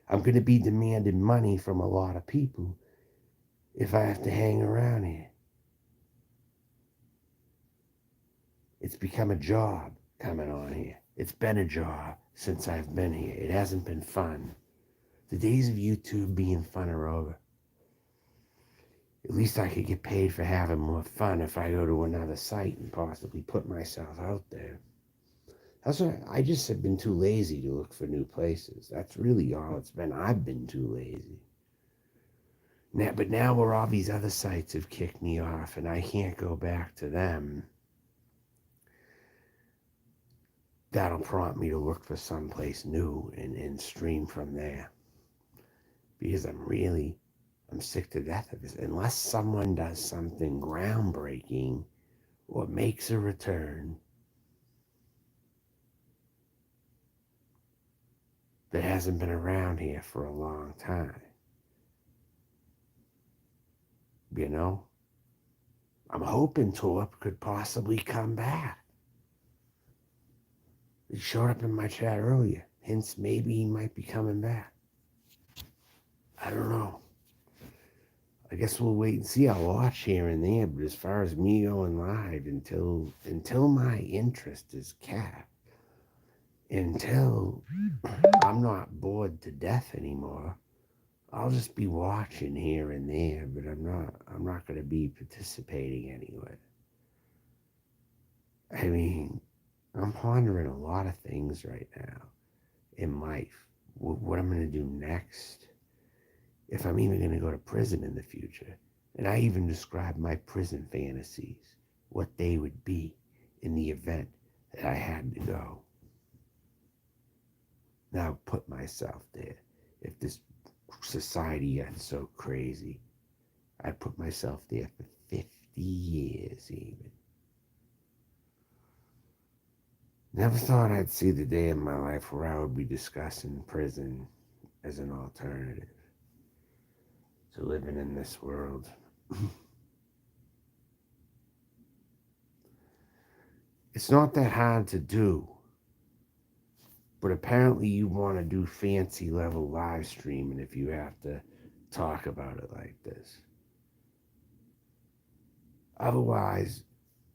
I'm going to be demanding money from a lot of people if I have to hang around here. It's become a job coming on here. It's been a job since I've been here. It hasn't been fun. The days of YouTube being fun are over. At least I could get paid for having more fun if I go to another site and possibly put myself out there. That's what I just have been too lazy to look for new places. That's really all it's been. I've been too lazy. But now where all these other sites have kicked me off and I can't go back to them, that'll prompt me to look for someplace new and stream from there. Because I'm sick to death of this. Unless someone does something groundbreaking or makes a return that hasn't been around here for a long time. You know? I'm hoping Torp could possibly come back. He showed up in my chat earlier. Hence, maybe he might be coming back. I don't know. I guess we'll wait and see. I'll watch here and there, but as far as me going live until my interest is capped, until I'm not bored to death anymore, I'll just be watching here and there, but I'm not going to be participating anywhere. I mean, I'm pondering a lot of things right now in life. What I'm going to do next, if I'm even going to go to prison in the future. And I even described my prison fantasies, what they would be in the event that I had to go. Now put myself there. If this society got so crazy, I'd put myself there for 50 years even. Never thought I'd see the day in my life where I would be discussing prison as an alternative to living in this world. It's not that hard to do, but apparently you want to do fancy level live streaming if you have to talk about it like this. Otherwise,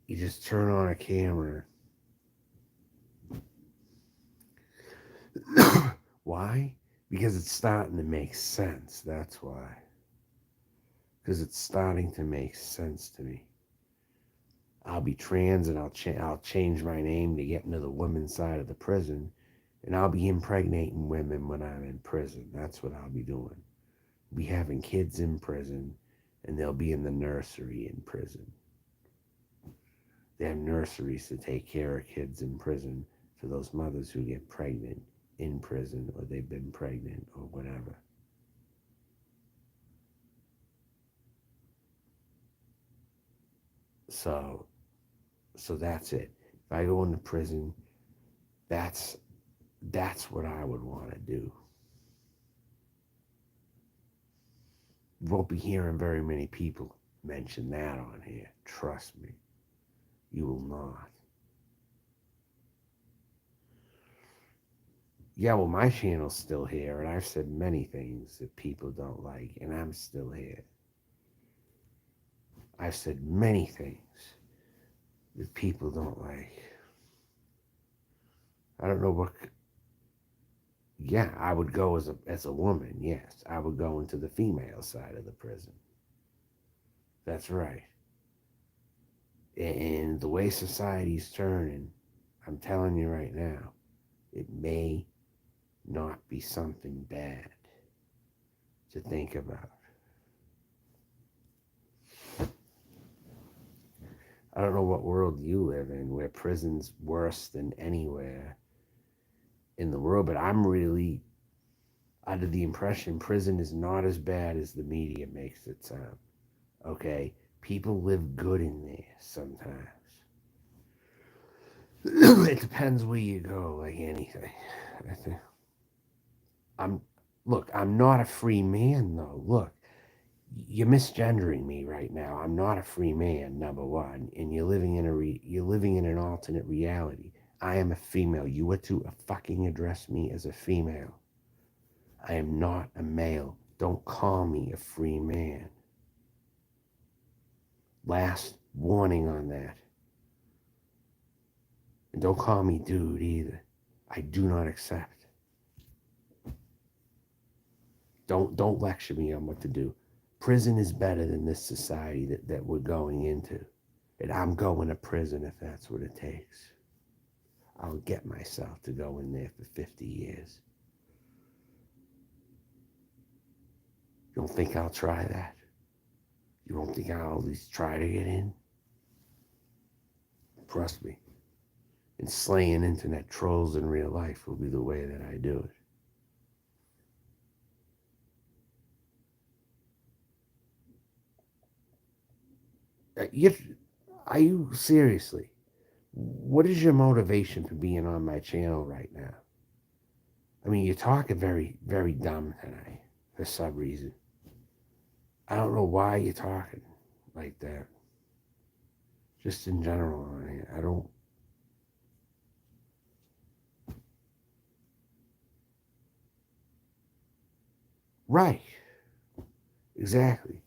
you just turn on a camera. Why? Because it's starting to make sense. That's why. Because it's starting to make sense to me. I'll be trans and I'll change my name to get into the women's side of the prison, and I'll be impregnating women when I'm in prison. That's what I'll be doing. Be having kids in prison, and they'll be in the nursery in prison. They have nurseries to take care of kids in prison for those mothers who get pregnant in prison, or they've been pregnant, or whatever. So that's it. If I go into prison, that's what I would want to do. Won't be hearing very many people mention that on here. Trust me. You will not. Yeah, well, my channel's still here, and I've said many things that people don't like, and I'm still here. I've said many things that people don't like. I don't know Yeah, I would go as a woman. Yes, I would go into the female side of the prison. That's right. And the way society's turning, I'm telling you right now, it may not be something bad to think about. I don't know what world you live in where prison's worse than anywhere in the world, but I'm really under the impression prison is not as bad as the media makes it sound. Okay? People live good in there sometimes. It depends where you go, like anything. I think I'm look, I'm not a free man though. Look, you're misgendering me right now. I'm not a free man, number one, and you're living in an alternate reality. I am a female. You are to fucking address me as a female. I am not a male. Don't call me a free man. Last warning on that. And don't call me dude either. I do not accept. Don't lecture me on what to do. Prison is better than this society that we're going into. And I'm going to prison if that's what it takes. I'll get myself to go in there for 50 years. You don't think I'll try that? You don't think I'll at least try to get in? Trust me. And slaying internet trolls in real life will be the way that I do it. Are you seriously? What is your motivation for being on my channel right now? I mean, you're talking very, very dumb tonight for some reason. I don't know why you're talking like that. Just in general, I don't. Right, exactly.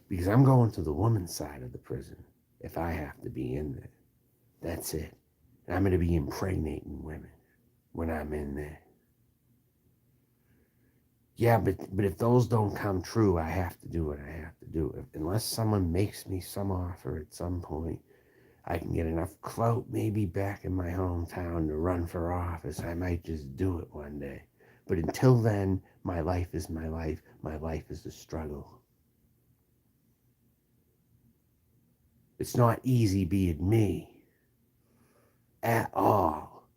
Because I'm going to the woman's side of the prison if I have to be in there. That's it. And I'm going to be impregnating women when I'm in there. Yeah, but if those don't come true, I have to do what I have to do. Unless someone makes me some offer at some point, I can get enough clout maybe back in my hometown to run for office. I might just do it one day. But until then, my life is my life. My life is a struggle. It's not easy being me at all.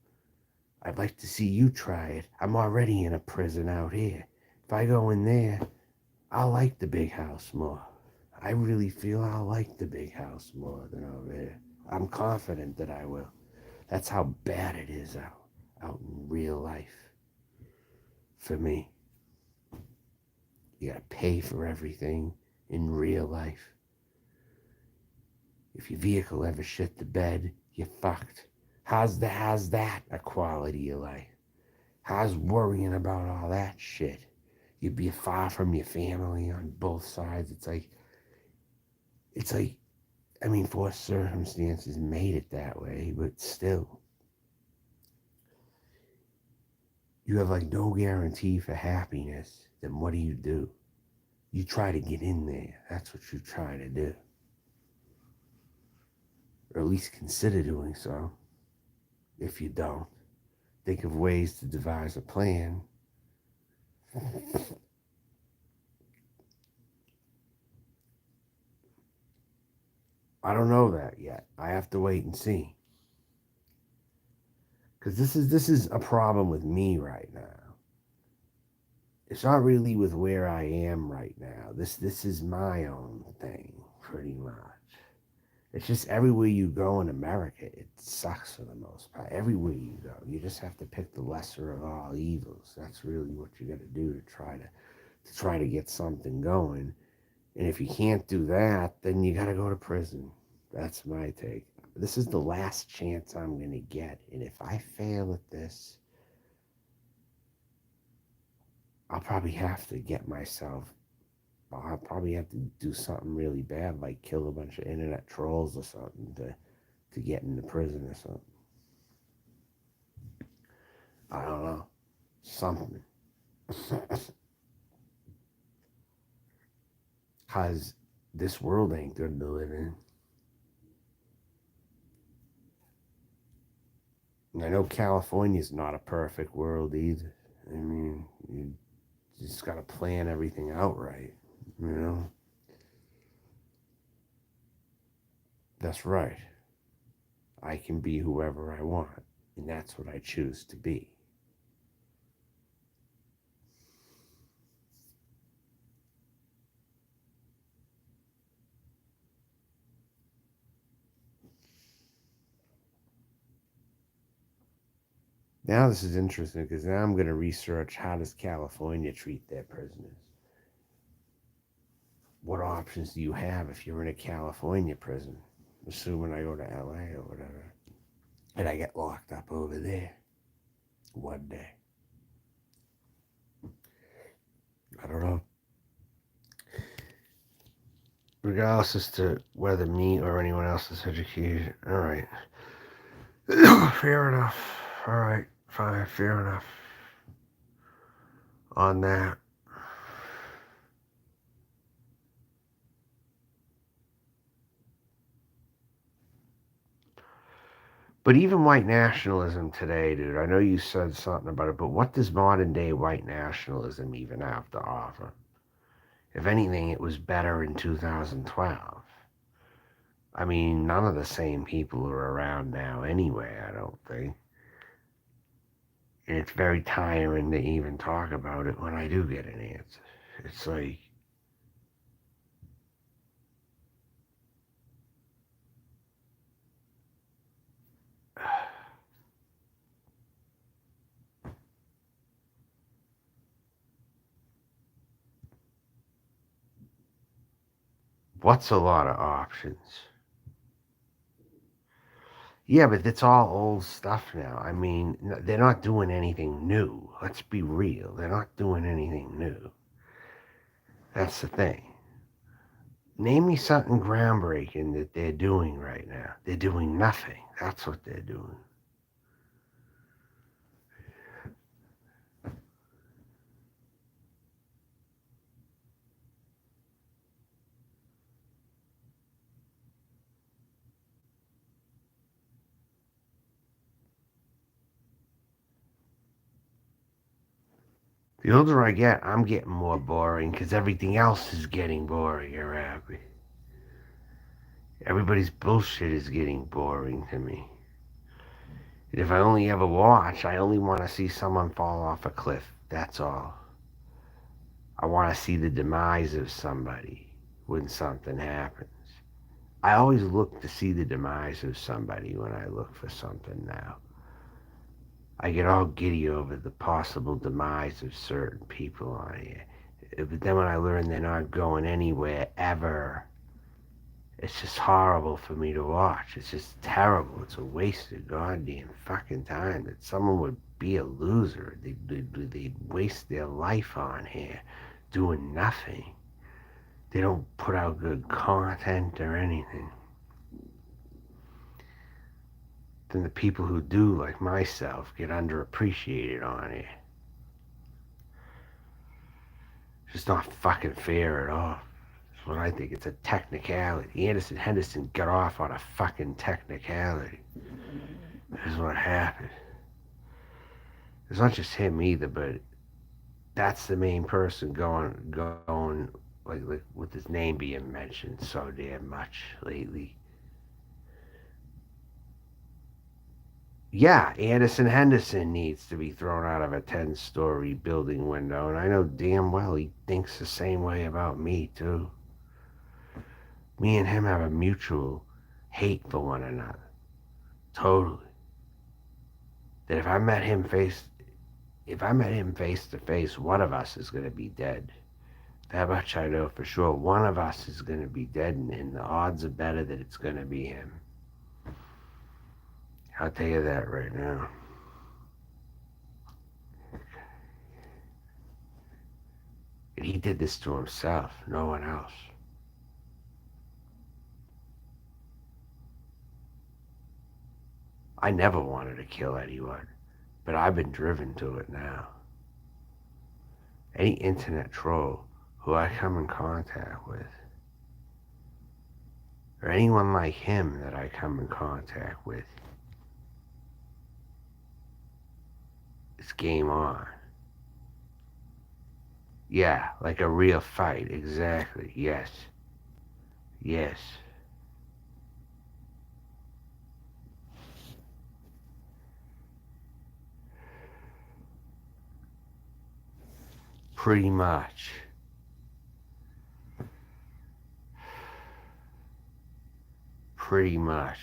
I'd like to see you try it. I'm already in a prison out here. If I go in there, I'll like the big house more. I really feel I'll like the big house more than over here. I'm confident that I will. That's how bad it is out in real life for me. You gotta pay for everything in real life. If your vehicle ever shit the bed, you're fucked. How's that a quality of life? How's worrying about all that shit? You'd be far from your family on both sides. It's like, I mean, forced circumstances made it that way, but still, you have like no guarantee for happiness. Then what do? You try to get in there. That's what you try to do. Or at least consider doing so. If you don't, think of ways to devise a plan. I don't know that yet. I have to wait and see. Because this is a problem with me right now. It's not really with where I am right now. This is my own thing, pretty much. It's just everywhere you go in America, it sucks for the most part. Everywhere you go, you just have to pick the lesser of all evils. That's really what you got to do to try to get something going. And if you can't do that, then you got to go to prison. That's my take. This is the last chance I'm going to get. And if I fail at this, I'll probably have to get myself, I'll probably have to do something really bad, like kill a bunch of internet trolls or something to get into prison or something. I don't know. something. Because this world ain't good to live in. And I know California's not a perfect world either. I mean, you just got to plan everything out right, you know? That's right. I can be whoever I want, and that's what I choose to be. Now this is interesting because now I'm going to research how does California treat their prisoners. What options do you have if you're in a California prison? Assuming I go to LA or whatever, and I get locked up over there one day. I don't know. Regardless as to whether me or anyone else is educated. All right. Fair enough. All right. Fine. Fair enough. On that. But even white nationalism today, dude, I know you said something about it, but what does modern day white nationalism even have to offer? If anything, it was better in 2012. I mean, none of the same people are around now anyway, I don't think. And it's very tiring to even talk about it when I do get an answer. It's like, what's a lot of options? Yeah, but it's all old stuff now. I mean, they're not doing anything new. Let's be real. They're not doing anything new. That's the thing. Name me something groundbreaking that they're doing right now. They're doing nothing. That's what they're doing. The older I get, I'm getting more boring because everything else is getting boring around me. Everybody's bullshit is getting boring to me. And if I only ever watch, I only want to see someone fall off a cliff. That's all. I want to see the demise of somebody when something happens. I always look to see the demise of somebody when I look for something now. I get all giddy over the possible demise of certain people on here. But then when I learn they're not going anywhere ever, it's just horrible for me to watch. It's just terrible. It's a waste of goddamn fucking time that someone would be a loser. They'd waste their life on here doing nothing. They don't put out good content or anything. Then the people who do, like myself, get underappreciated on it. It's just not fucking fair at all. That's what I think. It's a technicality. Anderson Henderson got off on a fucking technicality. This is what happened. It's not just him either, but that's the main person going like with his name being mentioned so damn much lately. Yeah, Anderson Henderson needs to be thrown out of a 10-story building window, and I know damn well he thinks the same way about me, too. Me and him have a mutual hate for one another. Totally. That if I met him face to face, one of us is going to be dead. That much I know for sure. One of us is going to be dead, and the odds are better that it's going to be him. I'll tell you that right now. And he did this to himself, no one else. I never wanted to kill anyone, but I've been driven to it now. any internet troll who I come in contact with, or anyone like him that I come in contact with, it's game on. Yeah, like a real fight, exactly. Yes. Yes. Pretty much. Pretty much.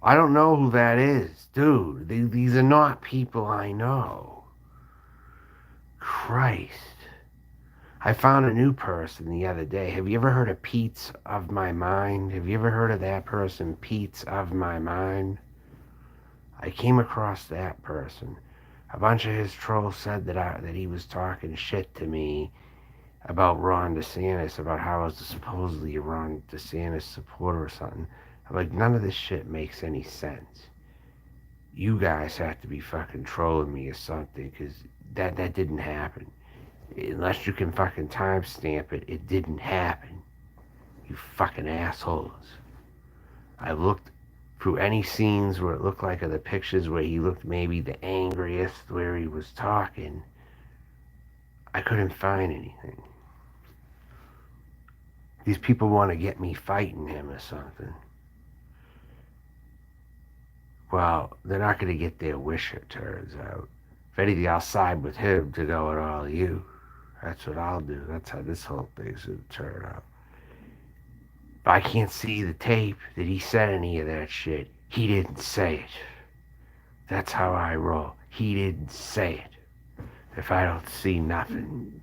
I don't know who that is, dude. These are not people I know. Christ. I found a new person the other day. Have you ever heard of Pete's of My Mind? Have you ever heard of that person, Pete's of My Mind? I came across that person. A bunch of his trolls said that he was talking shit to me about Ron DeSantis, about how I was supposedly a Ron DeSantis supporter or something. I'm like, none of this shit makes any sense. You guys have to be fucking trolling me or something, because that didn't happen. Unless you can fucking timestamp it, it didn't happen. You fucking assholes. I looked through any scenes where it looked like, of the pictures where he looked maybe the angriest, where he was talking. I couldn't find anything. These people want to get me fighting him or something. Well, they're not going to get their wish, it turns out. If anything, I'll side with him to go at all you. That's what I'll do. That's how this whole thing's going to turn out. But I can't see the tape that he said any of that shit. He didn't say it. That's how I roll. He didn't say it. If I don't see nothing.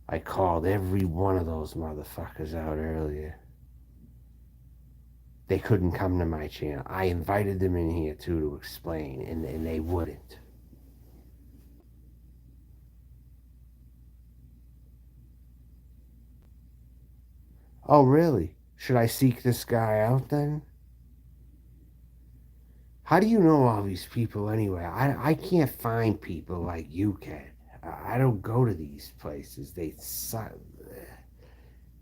I called every one of those motherfuckers out earlier. They couldn't come to my channel. I invited them in here too to explain, and they wouldn't. Oh, really? Should I seek this guy out then? How do you know all these people anyway? I can't find people like you can. I don't go to these places. They suck.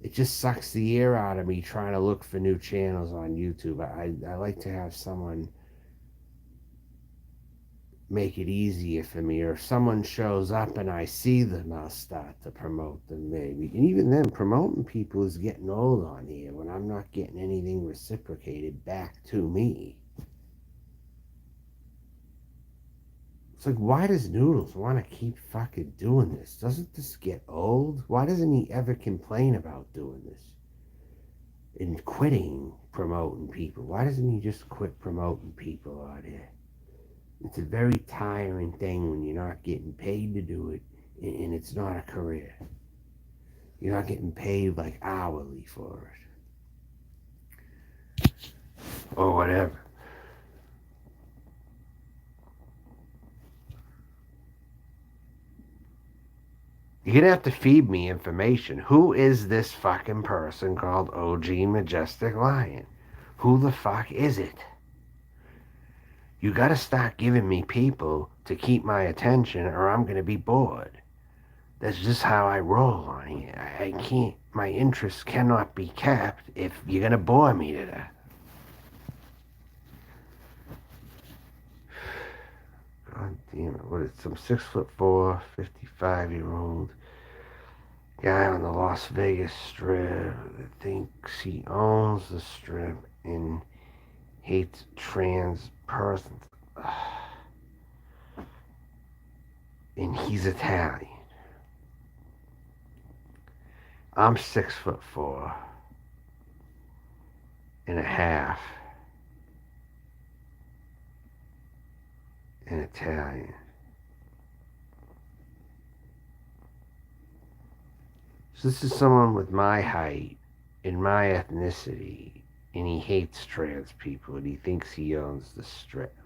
It just sucks the air out of me trying to look for new channels on YouTube. I like to have someone make it easier for me, or if someone shows up and I see them, I'll start to promote them maybe. And even then, promoting people is getting old on here when I'm not getting anything reciprocated back to me. It's like, why does Noodles want to keep fucking doing this? Doesn't this get old? Why doesn't he ever complain about doing this and quitting promoting people? Why doesn't he just quit promoting people out here? It's a very tiring thing when you're not getting paid to do it, and it's not a career. You're not getting paid like hourly for it. Or whatever. You're gonna have to feed me information. Who is this fucking person called OG Majestic Lion? Who the fuck is it? You gotta start giving me people to keep my attention, or I'm gonna be bored. That's just how I roll on here. I can't, my interest cannot be kept if you're gonna bore me to death. God damn it, what is some 6'4", 55-year-old guy on the Las Vegas Strip that thinks he owns the Strip and hates trans persons. And he's Italian. I'm 6'4" and a half and Italian. So this is someone with my height and my ethnicity, and he hates trans people, and he thinks he owns the Strip.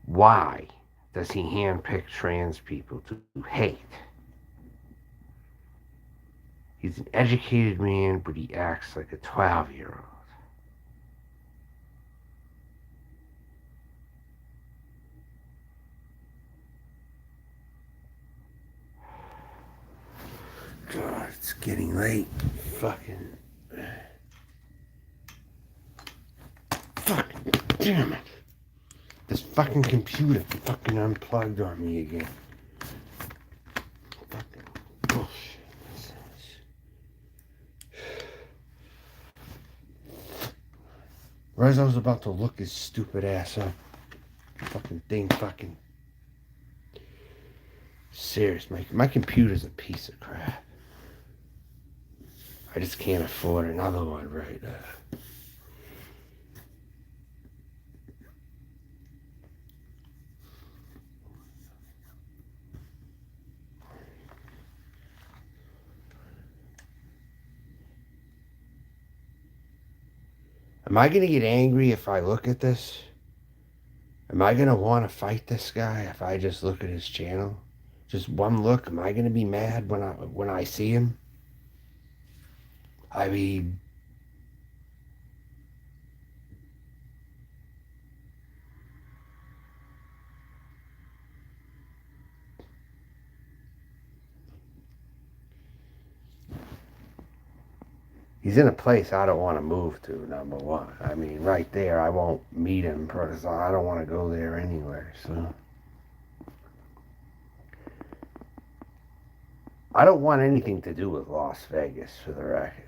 Why? Does he handpick trans people to hate? He's an educated man, but he acts like a 12-year-old. God, it's getting late. Fucking. Fucking. Damn it. This fucking computer fucking unplugged on me again. Fucking bullshit. Right as I was about to look his stupid ass up, fucking thing fucking. Serious, my computer's a piece of crap. I just can't afford another one right now. Am I going to get angry if I look at this? Am I going to want to fight this guy if I just look at his channel? Just one look, am I going to be mad when I see him? I mean, he's in a place I don't want to move to, number one. I mean, right there, I won't meet him because I don't want to go there anyway, so. I don't want anything to do with Las Vegas, for the record.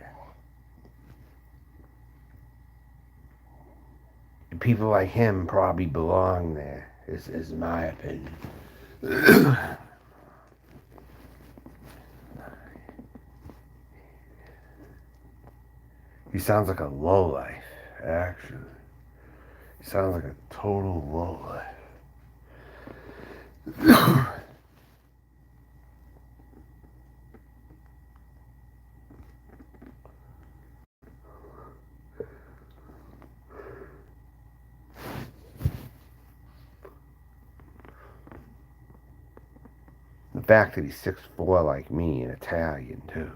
People like him probably belong there, is my opinion. He sounds like a lowlife, actually. He sounds like a total lowlife. The fact that he's 6'4" like me and Italian, too.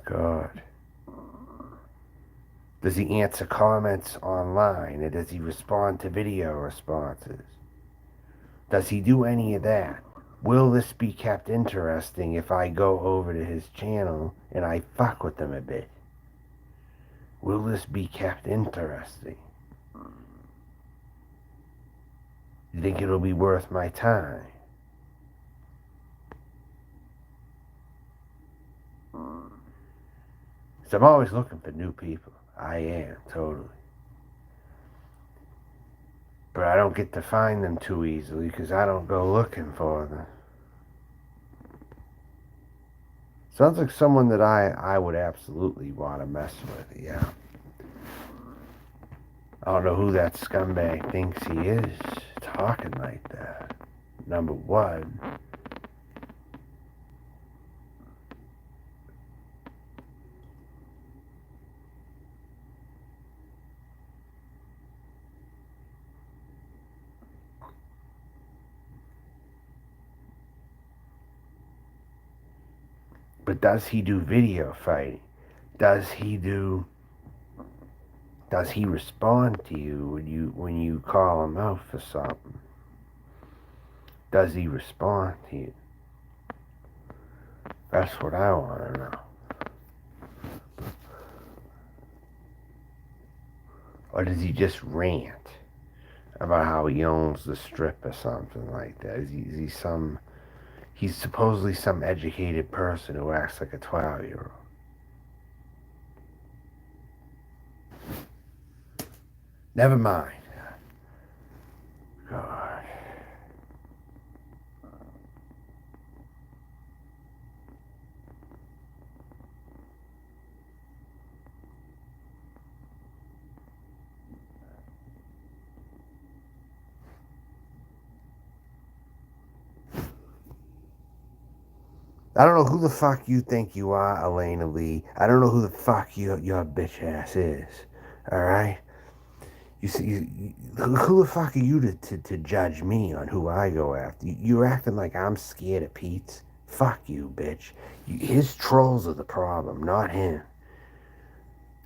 God. Does he answer comments online, or does he respond to video responses? Does he do any of that? Will this be kept interesting if I go over to his channel and I fuck with him a bit? Will this be kept interesting? You think it'll be worth my time? So I'm always looking for new people. I am, totally. But I don't get to find them too easily because I don't go looking for them. Sounds like someone that I would absolutely want to mess with, yeah. I don't know who that scumbag thinks he is, talking like that. Number one. But does he do video fighting? Does he respond to you when you call him out for something? Does he respond to you? That's what I want to know. Or does he just rant about how he owns the strip or something like that? Is he some... He's supposedly some educated person who acts like a 12-year-old. Never mind. God. I don't know who the fuck you think you are, Elena Lee. I don't know who the fuck your bitch ass is. All right? You see, who the fuck are you to judge me on who I go after? You're acting like I'm scared of Pete's. Fuck you, bitch. His trolls are the problem, not him.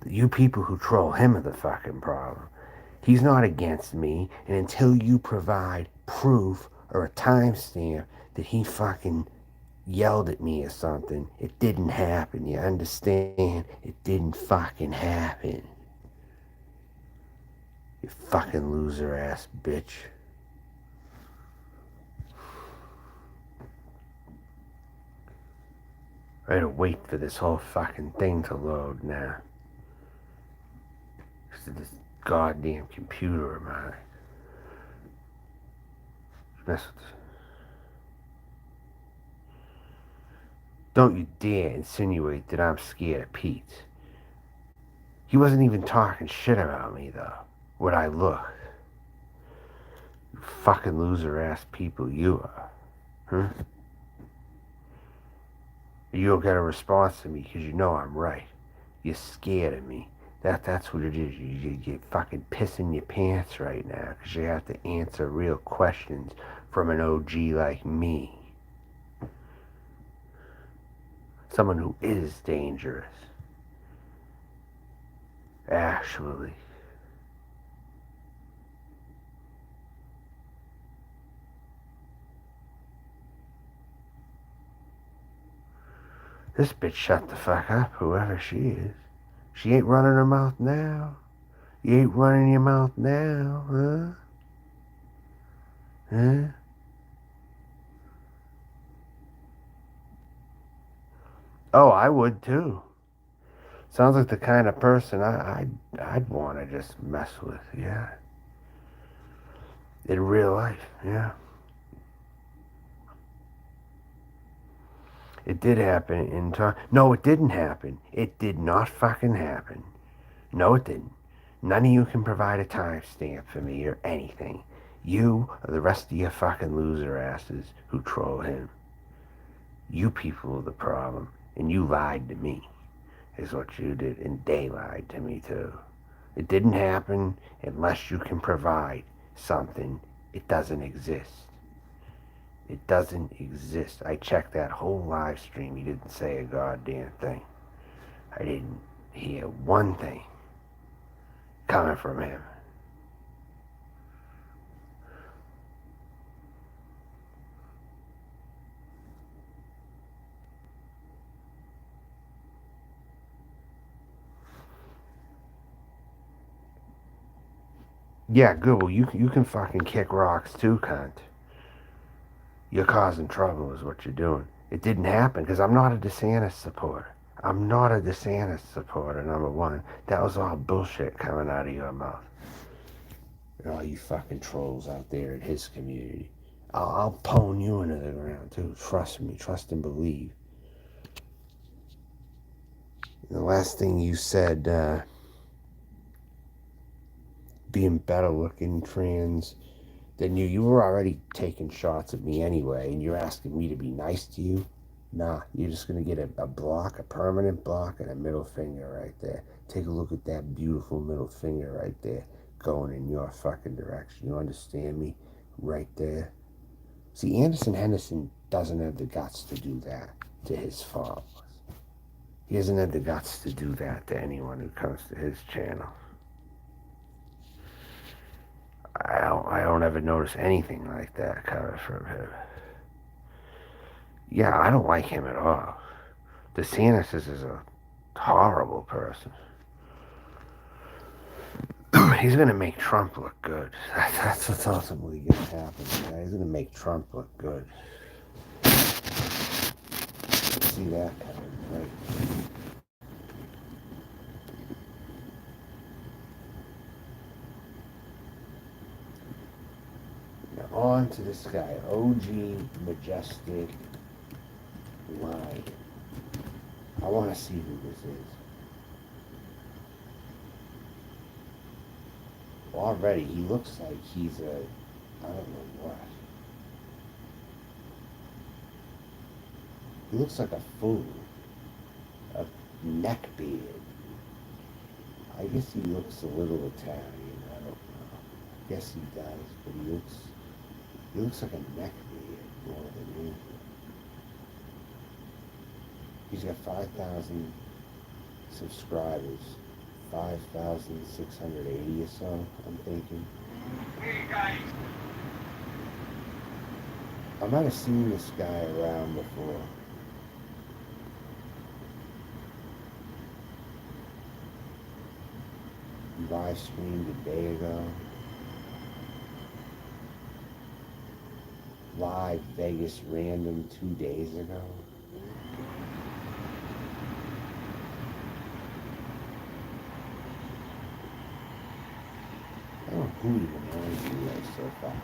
You people who troll him are the fucking problem. He's not against me, and until you provide proof or a timestamp that he fucking yelled at me or something, it didn't happen. You understand? It didn't fucking happen. You fucking loser ass bitch. I gotta wait for this whole fucking thing to load now. Because of this goddamn computer of mine. Mess with this. Don't you dare insinuate that I'm scared of Pete. He wasn't even talking shit about me, though. Would I look? You fucking loser ass people you are. Huh? You don't get a response to me because you know I'm right. You're scared of me. That's what it is. You're fucking pissing your pants right now because you have to answer real questions from an OG like me. Someone who is dangerous. Actually. This bitch shut the fuck up, whoever she is. She ain't running her mouth now. You ain't running your mouth now, huh? Huh? Oh, I would too. Sounds like the kind of person I'd want to just mess with, yeah. In real life, yeah. It did happen in time. No, it didn't happen. It did not fucking happen. No, it didn't. None of you can provide a timestamp for me or anything. You or the rest of your fucking loser asses who troll him. You people are the problem, and you lied to me, is what you did, and they lied to me too. It didn't happen unless you can provide something. It doesn't exist. It doesn't exist. I checked that whole live stream. He didn't say a goddamn thing. I didn't hear one thing coming from him. Yeah, good. Well, you can fucking kick rocks too, cunt. You're causing trouble, is what you're doing. It didn't happen because I'm not a DeSantis supporter. I'm not a DeSantis supporter, number one. That was all bullshit coming out of your mouth. And all you fucking trolls out there in his community. I'll pwn you into the ground too. Trust me. Trust and believe. The last thing you said, being better looking trans than you were already taking shots at me anyway, and you're asking me to be nice to you. Nah, you're just gonna get a block, a permanent block, and a middle finger right there. Take a look at that beautiful middle finger right there going in your fucking direction. You understand me? Right there. See, Anderson Henderson doesn't have the guts to do that to his followers. He doesn't have the guts to do that to anyone who comes to his channel. I don't ever notice anything like that coming from him. Yeah, I don't like him at all. DeSantis is a horrible person. He's gonna make Trump look good. That's what's ultimately gonna happen. He's gonna make Trump look good. See that coming, right? Now on to this guy, OG Majestic Line. I want to see who this is. Already, he looks like he's I don't know what. He looks like a fool. A neckbeard. guess he looks a little Italian. I don't know. I guess he does, but he looks like a neckbeard more than anything. He's got 5,000 subscribers. 5,680 or so, I'm thinking. Hey guys. I might have seen this guy around before. Live streamed a day ago. Live Vegas Random 2 days ago. I don't know who even knows you guys so far.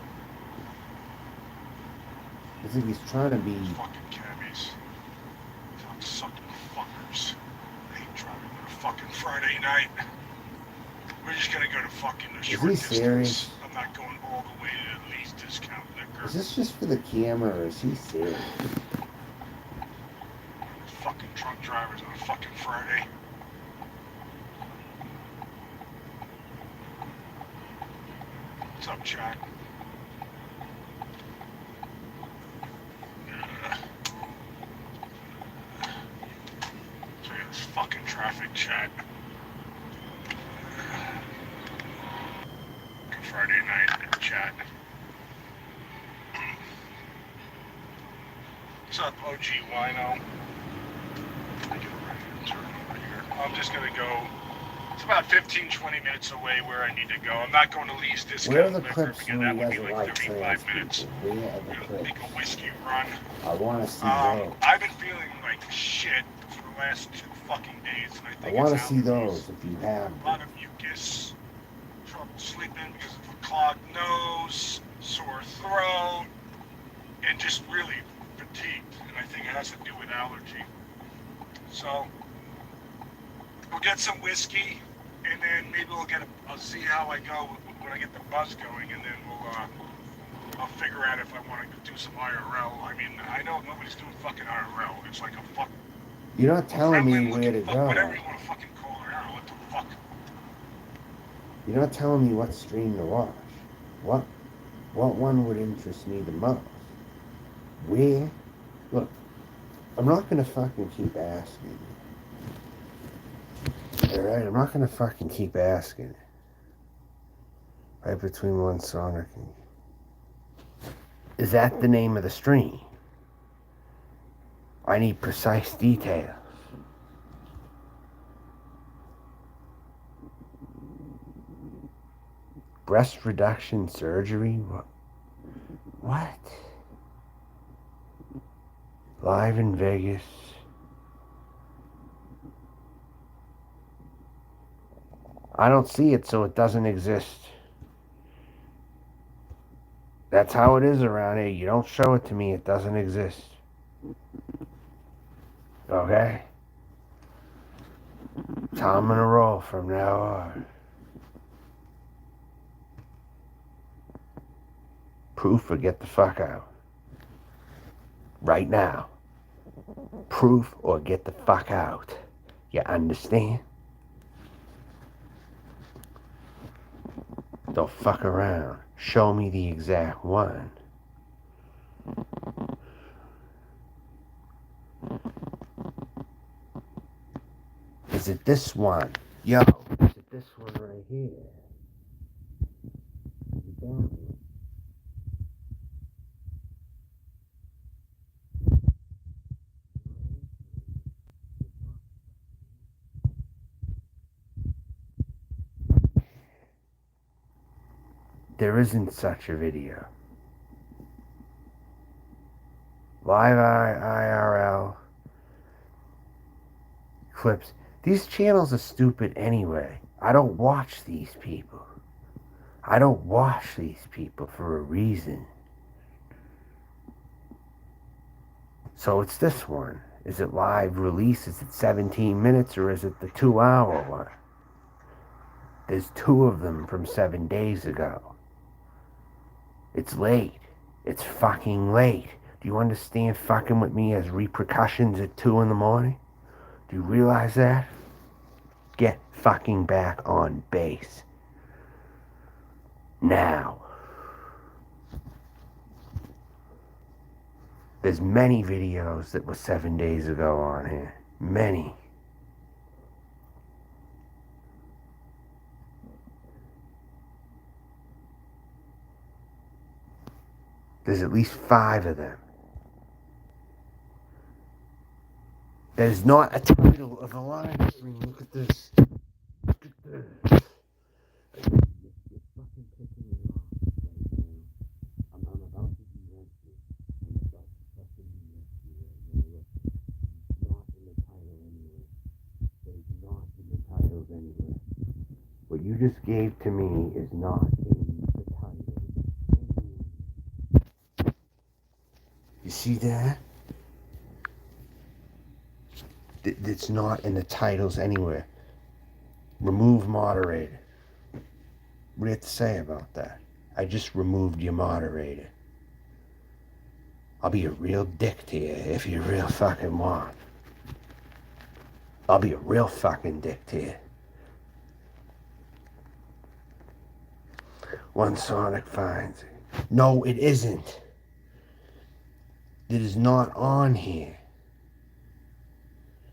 It's like he's trying to be. Fucking cabbies. Sucking fuckers. I hate driving on a fucking Friday night. We're just gonna go to fucking a short distance. Serious? I'm not going all the way to the least discount liquor. Is this just for the camera or is he serious? Fucking drunk drivers on a fucking Friday. What's up, Jack? So yeah, this fucking traffic chat. Friday night chat. What's up, OG Wino? I'm just gonna go. It's about 15-20 minutes away where I need to go. I'm not going to Lee's Discount. Where are the clips when that he would be doesn't like like 35 trans minutes. people? Where are the clips? Make a whiskey run. I want to see those. I've been feeling like shit for the last 2 fucking days, and I think I want to see those if you have them. A lot of mucus, trouble sleeping because of a clogged nose, sore throat, and just really fatigued. And I think it has to do with allergy. So we'll get some whiskey, and then maybe I'll see how I go when I get the buzz going, and then I'll figure out if I want to do some IRL. I mean, I know nobody's doing fucking IRL. It's like a fuck. You're not telling me where to go. Whatever you want to fucking call IRL, what the fuck? You're not telling me what stream to watch. What one would interest me the most? Where? Look, I'm not gonna fucking keep asking. Alright, I'm not gonna fucking keep asking. Right between one song or can. Is that the name of the stream? I need precise details. Breast reduction surgery? What? Live in Vegas. I don't see it, so it doesn't exist. That's how it is around here. You don't show it to me, it doesn't exist. Okay? That's how I'm gonna roll from now on. Proof or get the fuck out. Right now. Proof or get the fuck out. You understand? Don't fuck around. Show me the exact one. Is it this one? Yo, is it this one right here? Is it that one? There isn't such a video. Live IRL clips. These channels are stupid anyway. I don't watch these people. I don't watch these people for a reason. So it's this one. Is it live release? Is it 17 minutes or is it the 2-hour one? There's 2 of them from 7 days ago. It's late. It's fucking late. Do you understand fucking with me has repercussions at 2 in the morning? Do you realize that? Get fucking back on base. Now. There's many videos that were 7 days ago on here. Many. There's at least 5 of them. There's not a title of a live stream. Look at this. Look at this. You're fucking pissing me off right now. I'm about to be rescued. I'm about to fucking be rescued right now. Look, not in the title anywhere. There's not in the titles anywhere. What you just gave to me is not in the title anywhere. You see that? It's not in the titles anywhere. Remove moderator. What do you have to say about that? I just removed your moderator. I'll be a real dick to you if you real fucking want. I'll be a real fucking dick to you. One Sonic finds it. No, it isn't. It is not on here.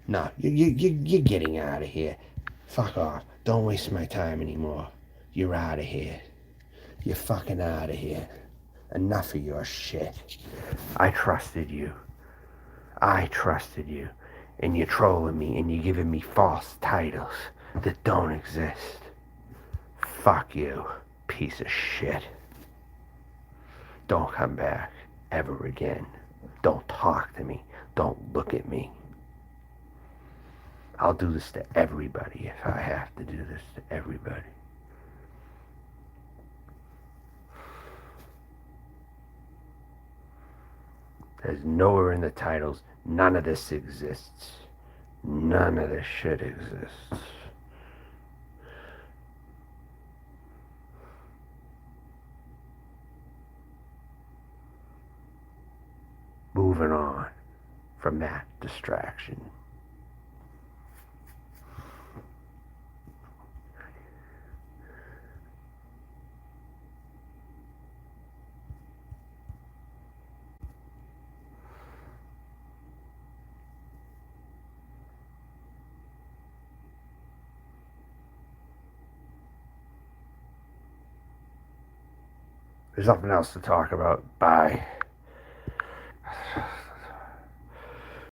No, you're getting out of here. Fuck off. Don't waste my time anymore. You're out of here. You're fucking out of here. Enough of your shit. I trusted you. I trusted you. And you're trolling me and you're giving me false titles that don't exist. Fuck you, piece of shit. Don't come back ever again. Don't talk to me. Don't look at me. I'll do this to everybody if I have to do this to everybody. There's nowhere in the titles. None of this exists. None of this shit exists. Moving on from that distraction. There's nothing else to talk about. Bye.